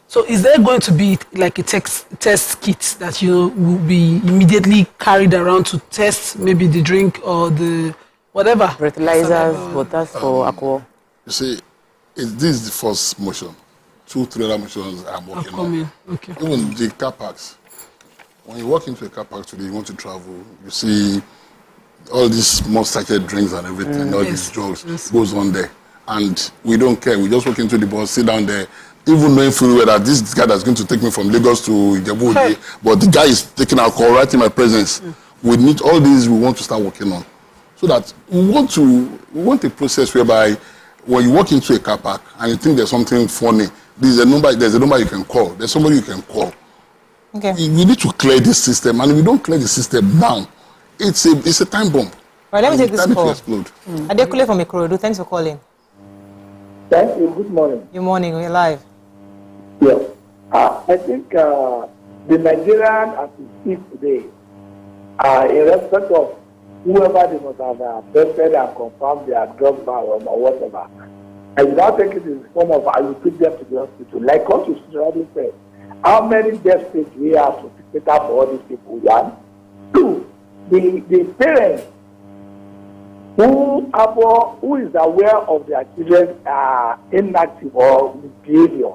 So is there going to be like a test kit that, will be immediately carried around to test maybe the drink or the whatever?
Fertilizers, but that's for alcohol.
You see, this is the first motion. 2-3 other motions I'm working on.
Okay.
Even the car parks. When you walk into a car park today, you want to travel, you see all these monster-started drinks and everything, all these drugs goes on there. And we don't care. We just walk into the bus, sit down there, even knowing fully well that this guy that's going to take me from Lagos to Ijebu, but the guy is taking alcohol right in my presence. We need all these. We want to start working on, so that we want a process whereby when you walk into a car park and you think there's something funny, there's a number you can call. There's somebody you can call.
Okay.
We need to clear this system, and if we don't clear the system now, it's a time bomb.
Right, let me take this call.
Explode.
Adekule from Ikorodu, thanks for calling.
Thank you. Good morning.
Good morning. We're live.
Yeah. I think the Nigerian as we speak today, in respect of whoever they must have tested and confirmed their drug baron or whatever, I do not take it in the form of I will take them to the hospital. Like what you already said, how many deaths do we have to pick up for all these people? One. Two, the parents who is aware of their children's inactive or misbehavior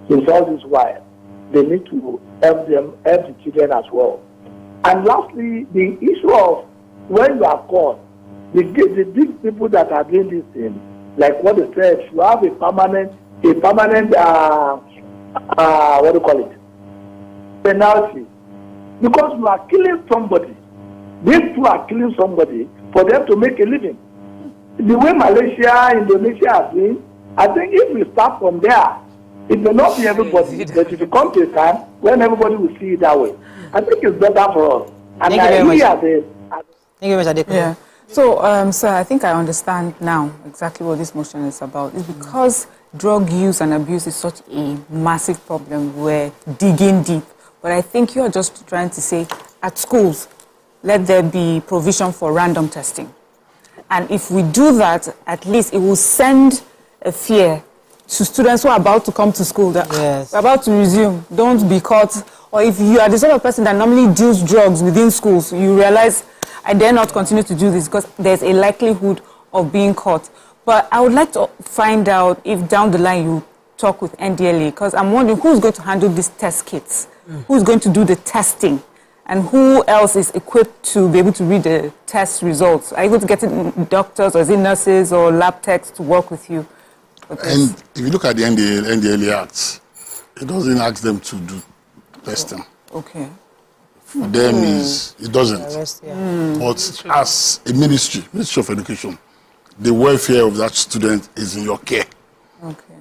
in all this while, they need to help the children as well. And lastly, the issue of when you are caught, the big people that are doing this thing, like what they said, you have a permanent what do you call it? Penalty. Because you are killing somebody. These two are killing somebody for them to make a living. The way Malaysia, Indonesia are doing, I think if we start from there, it may not be everybody, but if it comes to a time when everybody will see it that way, I think it's better for us. And
Thank you very much.
Thank you
very much, Adekule.
Yeah. So, sir, I think I understand now exactly what this motion is about. It's because drug use and abuse is such a massive problem. We're digging deep. But I think you're just trying to say, at schools, let there be provision for random testing. And if we do that, at least it will send a fear to students who are about to come to school that we're about to resume. Don't be caught. Or if you are the sort of person that normally deals drugs within schools, you realize, I dare not continue to do this because there's a likelihood of being caught. But I would like to find out if down the line you talk with NDLA, because I'm wondering who's going to handle these test kits? Who's going to do the testing? And who else is equipped to be able to read the test results? Are you going to get doctors or is it nurses or lab techs to work with you?
And if you look at the NDLA Act, it doesn't ask them to do testing.
Okay.
For them, it doesn't. But as a Ministry of Education, the welfare of that student is in your care.
Okay.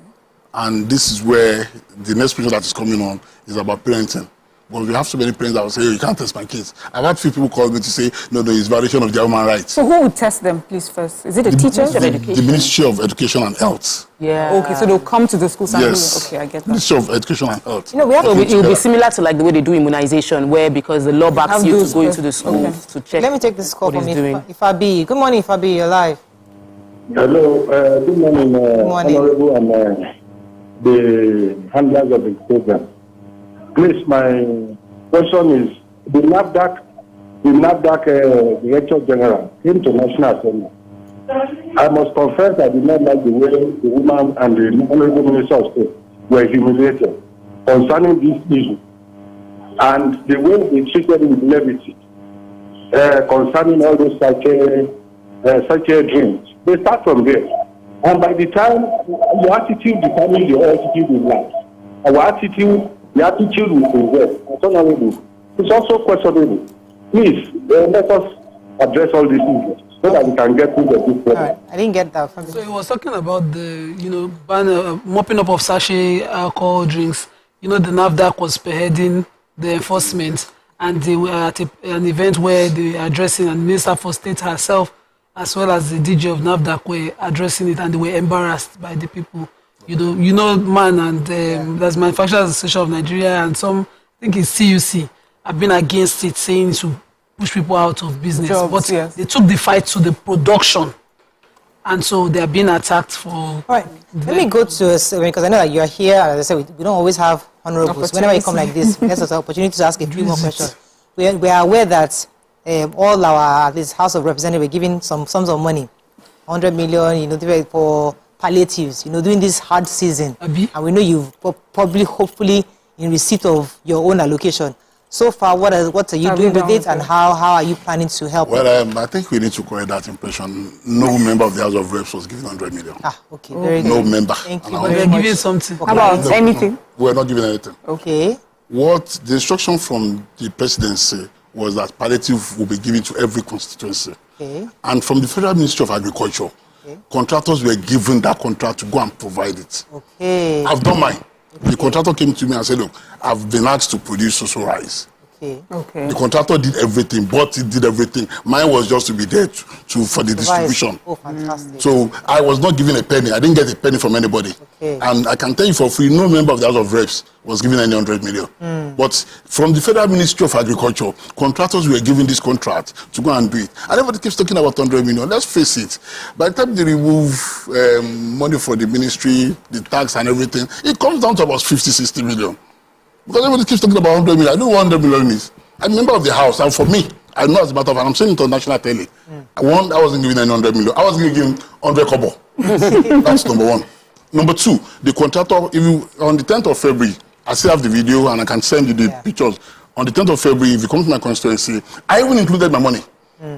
And this is where the next question that is coming on is about parenting. But we have so many parents that will say, you can't test my kids. I've had few people call me to say, no, it's violation of their human rights.
So who would test them, please, first? Is it the teachers of education?
The Ministry of Education and Health.
Yeah. Okay, so they'll come to the schools and
yes.
Okay, I get that.
Ministry of Education and Health.
You know, we have it will be similar to like the way they do immunization, where because the law backs you to go into the school to check.
Let me take this call from Ifabi. Good morning, Ifabi. You're live.
Hello. Good morning, Honorable and the handlers of the program. Please, my question is, the NAFDAC Director General came to National Assembly. I must confess I did not like the way the woman and the Honorable Minister of State were humiliated concerning this issue and the way they treated with levity concerning all those such dreams. They start from there. And by the time your attitude determines your attitude in life, the attitude will prevail. It's also questionable. Please, let us address all these issues so that we can get through the big problem.
I didn't get that.
So he was talking about the, mopping up of sachet alcohol drinks. The NAFDAC was spearheading the enforcement, and they were at an event where they were addressing, and the Minister for State herself, as well as the DG of NAFDAC, were addressing it, and they were embarrassed by the people. Man, and there's Manufacturers Association of Nigeria, and some, I think it's CUC, have been against it, saying to push people out of business. Jobs, but they took the fight to the production, and so they are being attacked for. All
right, let me go to because I know that you are here. As I said, we don't always have honorables. Whenever you come like this, there's an opportunity to ask a few more questions. We are aware that all our House of Representatives were giving some sums of money, 100 million, for palliatives, during this hard season. And we know you've probably, hopefully, in receipt of your own allocation. So far, what are you doing with it, and how are you planning to help?
Well, I think we need to correct that impression. No member of the House of Reps was given 100 million.
Okay, very good.
No member.
Thank you.
We're giving something.
How about anything?
We're not giving anything.
Okay.
What the instruction from the presidency was that palliative will be given to every constituency.
Okay.
And from the Federal Ministry of Agriculture, contractors were given that contract to go and provide it.
Okay.
I've done mine. The contractor came to me and said, look, I've been asked to produce social rice.
Okay.
The contractor did everything, but he did everything. Mine was just to be there for the distribution.
Oh, fantastic.
So I was not given a penny. I didn't get a penny from anybody.
Okay.
And I can tell you for free, no member of the House of Reps was given any 100 million. But from the Federal Ministry of Agriculture, contractors were given this contract to go and do it. And everybody keeps talking about 100 million. Let's face it. By the time they remove money for the ministry, the tax and everything, it comes down to about 50, 60 million. Because everybody keeps talking about 100 million. I know what 100 million is. I'm a member of the House, and for me, I know as a matter of fact, I'm saying it on national tele. I wasn't given any 100 million. I was given 100 kobo. That's number one. Number two, the contractor, on the 10th of February, I still have the video and I can send you the pictures. On the 10th of February, if you come to my constituency, I even included my money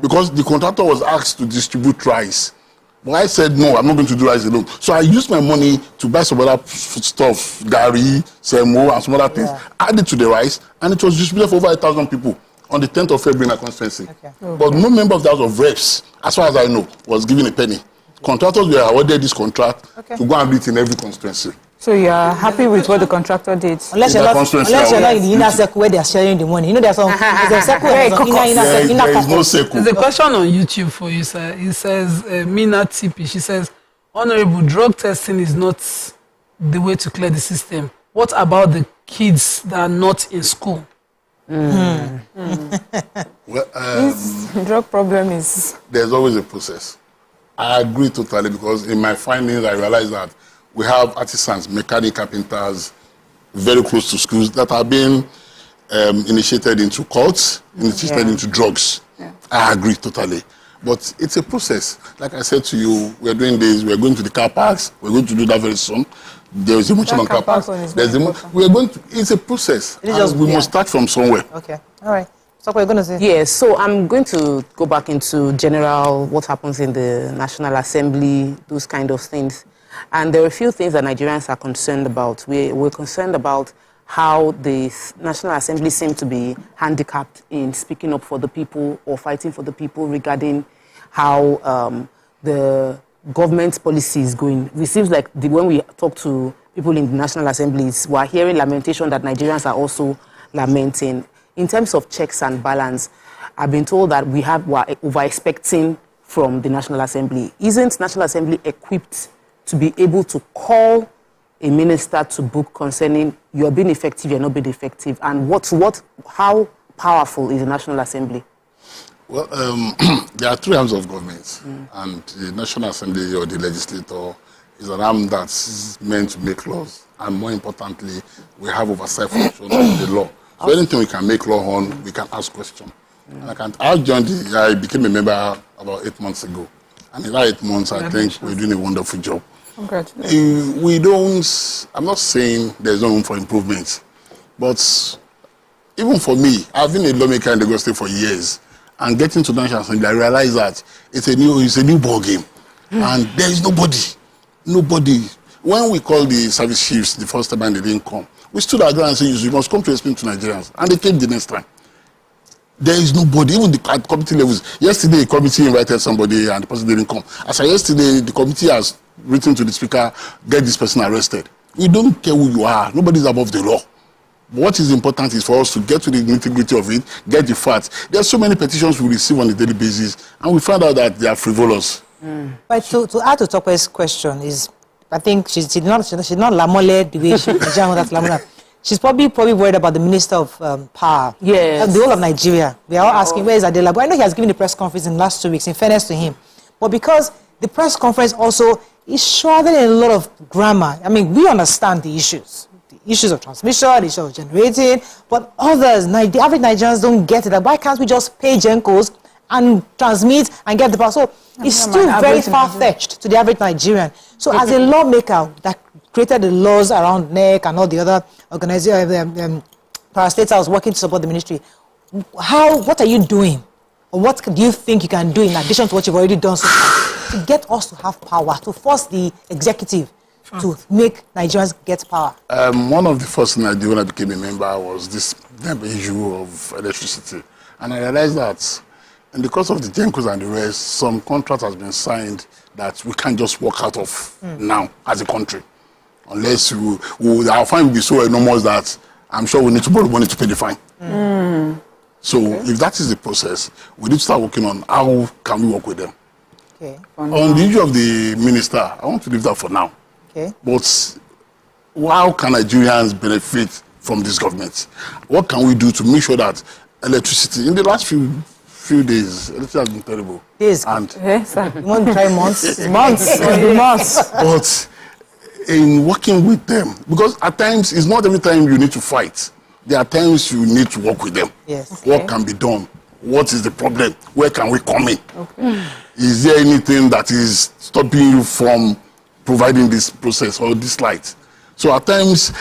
because the contractor was asked to distribute rice. But I said, no, I'm not going to do rice alone. So I used my money to buy some other stuff, gari, semo, and some other things, added to the rice, and it was distributed for over 1,000 people on the 10th of February in my constituency. But no member of the House of Reps, as far as I know, was given a penny. Contractors were awarded this contract to go and do it in every constituency.
So you are happy with what the contractor did?
Unless you're not in the inner circle where they are sharing the money. You know, there's a circle, there's
no circle.
There's a question on YouTube for you, sir. It says, Mina Tipi, she says, Honorable, drug testing is not the way to clear the system. What about the kids that are not in school?
Well,
this drug problem is...
There's always a process. I agree totally because in my findings, I realized that we have artisans, mechanic, carpenters, very close to schools that are being initiated into cults, initiated into drugs. I agree totally. But it's a process. Like I said to you, we're doing this, we're going to the car parks, we're going to do that very soon. There is a motion on car parks. It's a process. We must start from somewhere.
Okay, all right. So what are you going to say?
Yes, so I'm going to go back into general what happens in the National Assembly, those kind of things. And there are a few things that Nigerians are concerned about. We're concerned about how the National Assembly seems to be handicapped in speaking up for the people or fighting for the people regarding how the government's policy is going. It seems like when we talk to people in the National Assemblies, we're hearing lamentation that Nigerians are also lamenting. In terms of checks and balance, I've been told that we're over-expecting from the National Assembly. Isn't National Assembly equipped to be able to call a minister to book concerning you're being effective, you're not being effective, and how powerful is the National Assembly?
Well, there are three arms of government, and the National Assembly or the legislator is an arm that's meant to make laws, and more importantly, we have oversight function of the law. So anything we can make law on, we can ask questions. I became a member about 8 months ago, and in that 8 months, I think we're doing a wonderful job.
Congratulations.
I'm not saying there's no room for improvement, but even for me, I've been a lawmaker in the State for years, and getting to the National Assembly, I realized that it's a new ball game, and there is nobody. When we called the service chiefs the first time and they didn't come, we stood our ground and said, you must come to explain to Nigerians, and they came the next time. There is nobody, even at committee levels. Yesterday, the committee invited somebody and the person didn't come. As of yesterday, the committee has written to the speaker, get this person arrested. We don't care who you are. Nobody's above the law. But what is important is for us to get to the nitty-gritty of it, get the facts. There are so many petitions we receive on a daily basis, and we find out that they are frivolous.
But to add to Tope's question is, I think she's not lamole the way she she's probably worried about the Minister of Power.
Yes.
The whole of Nigeria. We are all asking, where is Adela? But I know he has given a press conference in the last 2 weeks, in fairness to him. But because the press conference also is shrouded in a lot of grammar. I mean, we understand the issues. The issues of transmission, the issues of generating, but others, the average Nigerians don't get it. Why can't we just pay Gencos and transmit and get the power? So it's still very far-fetched to the average Nigerian. So as a lawmaker that created the laws around NEC and all the other organizations, parastatals working to support the ministry, what are you doing? Or what do you think you can do in addition to what you've already done so far to get us to have power, to force the executive to make Nigerians get power?
One of the first things I did when I became a member was this issue of electricity. And I realized that in the course of the Gencos and the rest, some contract has been signed that we can't just walk out of now as a country. unless our fine will be so enormous that I'm sure we need to borrow money to pay the fine. So if that is the process, we need to start working on how can we work with them. On the issue of the minister, I want to leave that for now. But how can Nigerians benefit from this government? What can we do to make sure that electricity, in the last few days, electricity has been terrible.
Yes.
And
you want to try months?
months.
But in working with them, because at times, it's not every time you need to fight. There are times you need to work with them.
Yes.
What can be done? What is the problem? Where can we come in? Is there anything that is stopping you from providing this process or this light? So at times,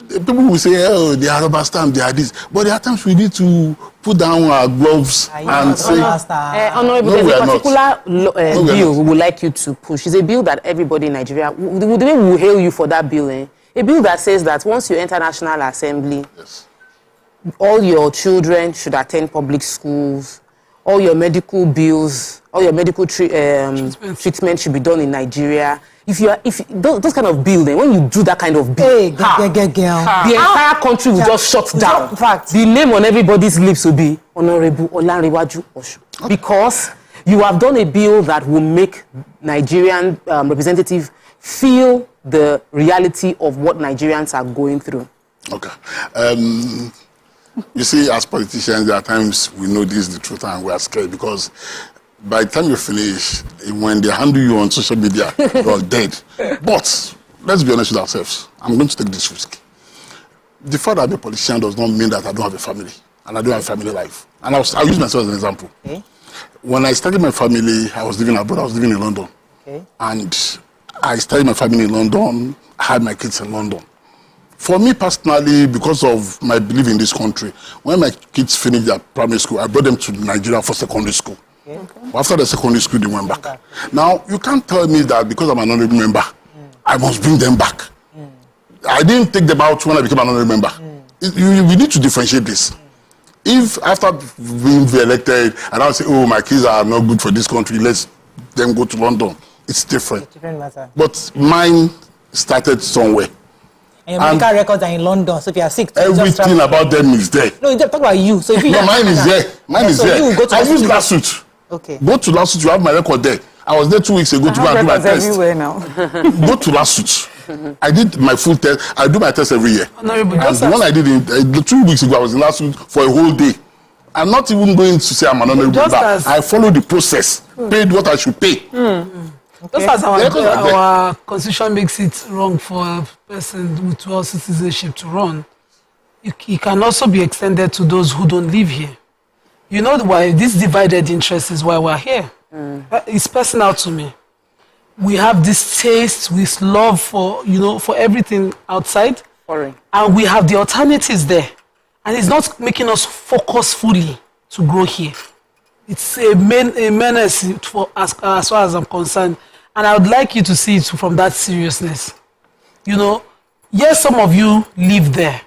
people will say, oh, they are rubber stamp, they are this. But there are times we need to put down our gloves and say...
Honorable, there's a particular bill we would like you to push. It's a bill that everybody in Nigeria, the way we will hail you for that bill, a bill that says that once you enter National Assembly, all your children should attend public schools, all your medical bills, all your medical treatment should be done in Nigeria. If those kind of bill, then when you do that kind of bill, the entire country will just shut down.
In fact,
the name on everybody's lips will be Honorable Olanrewaju Osho, because you have done a bill that will make Nigerian representatives feel the reality of what Nigerians are going through.
Okay. You see, as politicians, there are times we know this is the truth and we are scared because by the time you finish, when they handle you on social media, you're dead. But let's be honest with ourselves. I'm going to take this risk. The fact that I'm a politician does not mean that I don't have a family and I don't have a family life. And I'll use myself as an example. When I started my family, I was living abroad. I was living in London. And I started my family in London. I had my kids in London. For me personally, because of my belief in this country, when my kids finished their primary school, I brought them to Nigeria for secondary school. After the secondary school, they went back. Now, you can't tell me that because I'm an honorable member, I must bring them back. I didn't take them out when I became an honorable member. We need to differentiate this. If after being elected, and I'll say, oh, my kids are not good for this country, let's them go to London, it's different.
It's different matter.
But mine started somewhere.
And your medical records are in London, so if you are sick,
everything about them is there.
No, you talk about you. So if you
no, mine is there. Mine is there.
You go to
I use lawsuit.
Okay.
Go to lawsuit. You have my record there. I was there 2 weeks ago to go and do my test.
Everywhere now.
Go to lawsuit. I did my full test. I do my test every year. And the one I did in 2 weeks ago, I was in lawsuit for a whole day. I'm not even going to say I'm an honorable member. I follow the process. Paid what I should pay.
Just as our constitution makes it wrong for a person with dual citizenship to run, it can also be extended to those who don't live here. You know why this divided interest is why we're here. It's personal to me. We have this taste, this love for, for everything outside. And we have the alternatives there. And it's not making us focus fully to grow here. It's a menace for as far as I'm concerned. And I would like you to see it from that seriousness. Yes, some of you live there.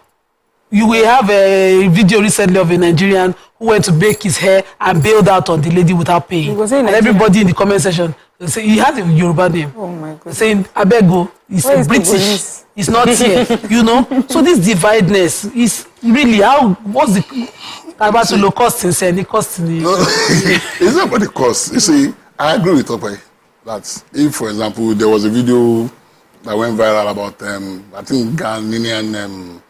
You will have a video recently of a Nigerian who went to bake his hair and bailed out on the lady without paying. And everybody in the comment section, they say, he has a Yoruba name. Oh my God. Saying, Abego, he's British. He's not here. So this divideness is really what's the about the low cost in saying the cost in the...
No, it's not about the cost. You see, I agree with Topai. That if, for example, there was a video that went viral about, I think, Ghanaian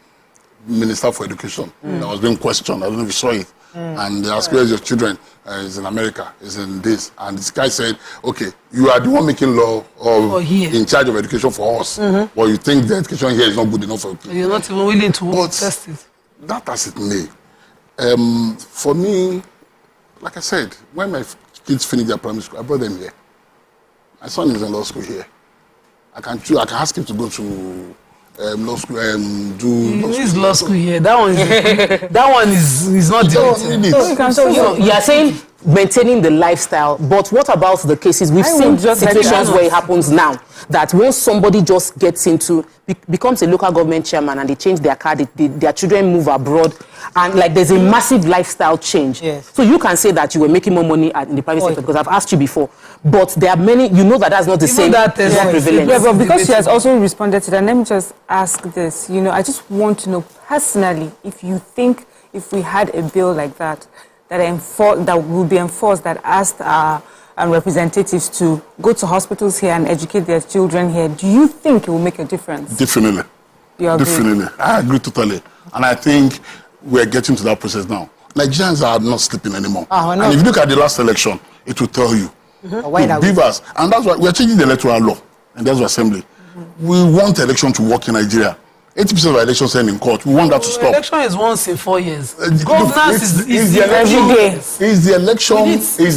Minister for Education that was being questioned. I don't know if you saw it. And they asked, where's your children? It's in America. It's in this. And this guy said, okay, you are the one making law in charge of education for us. But you think the education here is not good enough for people.
You're not even willing to test it.
That as it may. For me, like I said, when my kids finish their primary school, I brought them here. My son is in law school here. I can ask him to go to law school and do
law school here. That one is not
so you are saying maintaining the lifestyle. But what about the cases? We've seen situations where it happens now, that once somebody just gets into, becomes a local government chairman and they change their car, their children move abroad, and like there's a massive lifestyle change.
Yes.
So you can say that you were making more money in the private sector, because I've asked you before. But there are many, you know, that's not the same prevalence.
Yeah, but because she has also responded to that, let me just ask this. You know, I just want to know personally if you think if we had a bill like that, that would be enforced, that asked our representatives to go to hospitals here and educate their children here, do you think it will make a difference?
Definitely. Definitely. I agree totally. And I think we're getting to that process now. Nigerians are not sleeping anymore. And if you look at the last election, it will tell you. Beavers. And that's why we're changing the electoral law. And that's the assembly. We want election to work in Nigeria. 80% of our elections end in court. We want that to stop.
Election is once in 4 years. Governance is
the
election.
Every day. It's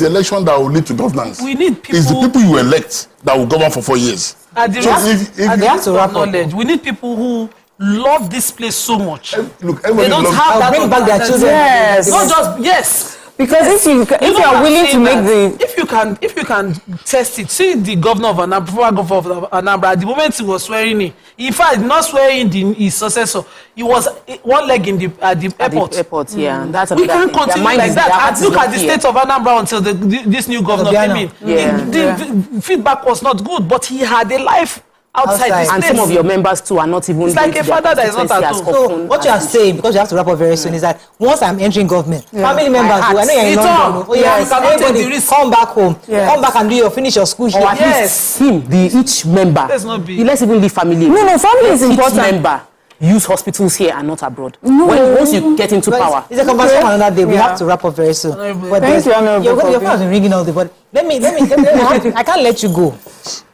the election that will lead to governance.
We need people.
It's the people you elect that will govern for 4 years.
Knowledge. We need people who love this place so much.
Look,
they don't have that.
Bring back their children.
Yes. Not just
Because if you are willing to make
if you can test it, see the governor of Anambra, former governor of Anambra, at the moment he was swearing in fact, not swearing his successor, he was one leg at the airport.
That's
we can't continue like that. Look at the state of Anambra until this new governor came in. The feedback was not good, but he had a life outside the state.
And some of your members too are not even.
It's like a father that is not at home.
So what you are saying, because you have to wrap up very soon, is that once I'm entering government, family members who I know you're in London, everybody come back home, come back and finish your school here.
Yes, each member. Let's even leave family.
No, family is important.
Each member use hospitals here and not abroad. Once you get into power,
it's a conversation on another day. We have to wrap up very soon. But
thank you, Honorable.
Your phone is ringing all the but let me I can't let you go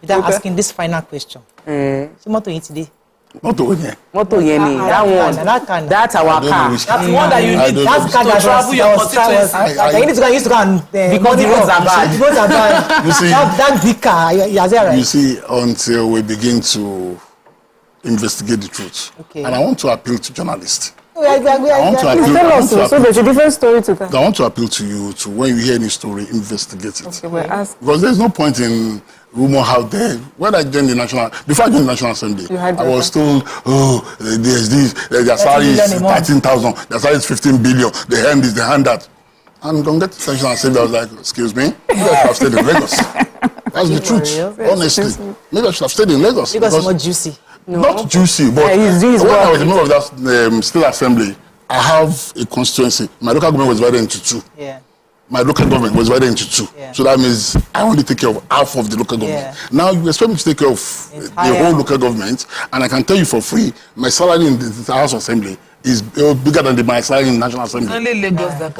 without asking this final question. Moto today.
Moto that one. That's our car.
That's the one that you need. That's car that travel your constituency. You need to go. Use to go and
because the roads are bad.
The roads are bad.
You see,
that big car. You're there, right?
You see, until we begin to investigate the truth, and I want to appeal to journalists.
So there's a different story to that.
I want to appeal to you to when you hear any story, investigate it.
Okay, we're asking.
Because there's no point in rumor out there. When I joined before I joined the National Assembly, I was told, there's this, their salary is 13,000, their salary is 15 billion, they hand this, they hand that. And don't get to the National Assembly, I was like, excuse me, maybe I should have stayed in Lagos. That's the truth, honestly. Maybe I should have stayed in Lagos.
Because it's more juicy.
No. Not juicy, but when I was a member of that state assembly, I have a constituency. My local government was divided into two. My local government was divided into two. So that means I only take care of half of the local government. Now you expect me to take care of the whole local government, and I can tell you for free, my salary in the House Assembly is bigger than my salary in the National Assembly.
Only Lagos that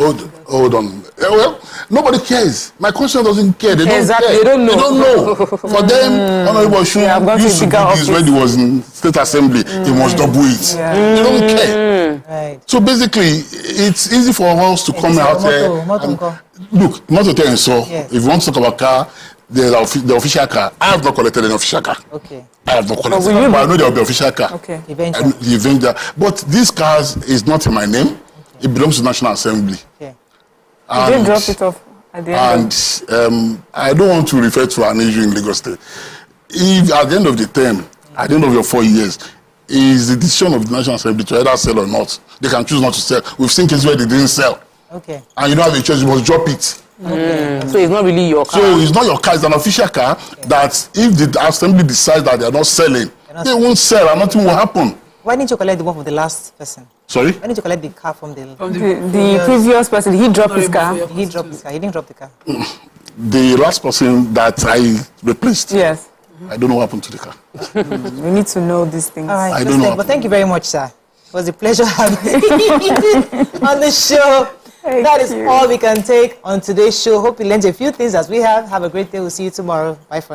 hold on. Well, nobody cares. My constituency doesn't care. They don't care.
They don't know.
For them, Honorable Shun used to do this when he was in State Assembly. He must double it. They don't care. So basically, it's easy for us to come out here. Look, Moto and so, if you want to talk about car, the official car. I have not collected an official car. I have not collected, but I know there will be official car. Eventually. But these cars is not in my name. It belongs to the National Assembly.
You did drop it off at the end.
And I don't want to refer to an issue in Lagos State. If at the end of the term, at the end of your 4 years, is the decision of the National Assembly to either sell or not. They can choose not to sell. We've seen cases where they didn't sell. And you don't have a choice, you must drop it.
So it's not really your car.
So it's not your car, it's an official car that if the assembly decides that they are not selling, they won't sell and nothing will happen.
Why didn't you collect the one from the last person?
Sorry?
Why didn't you collect the car from the
previous person? He dropped his car.
He dropped his car. He didn't drop the car.
The last person that I replaced.
Yes.
I don't know what happened to the car.
We need to know these things.
All right,
I don't know.
But thank you very much, sir. It was a pleasure having you on the show. That is all we can take on today's show. Hope you learned a few things as we have. Have a great day. We'll see you tomorrow. Bye for now.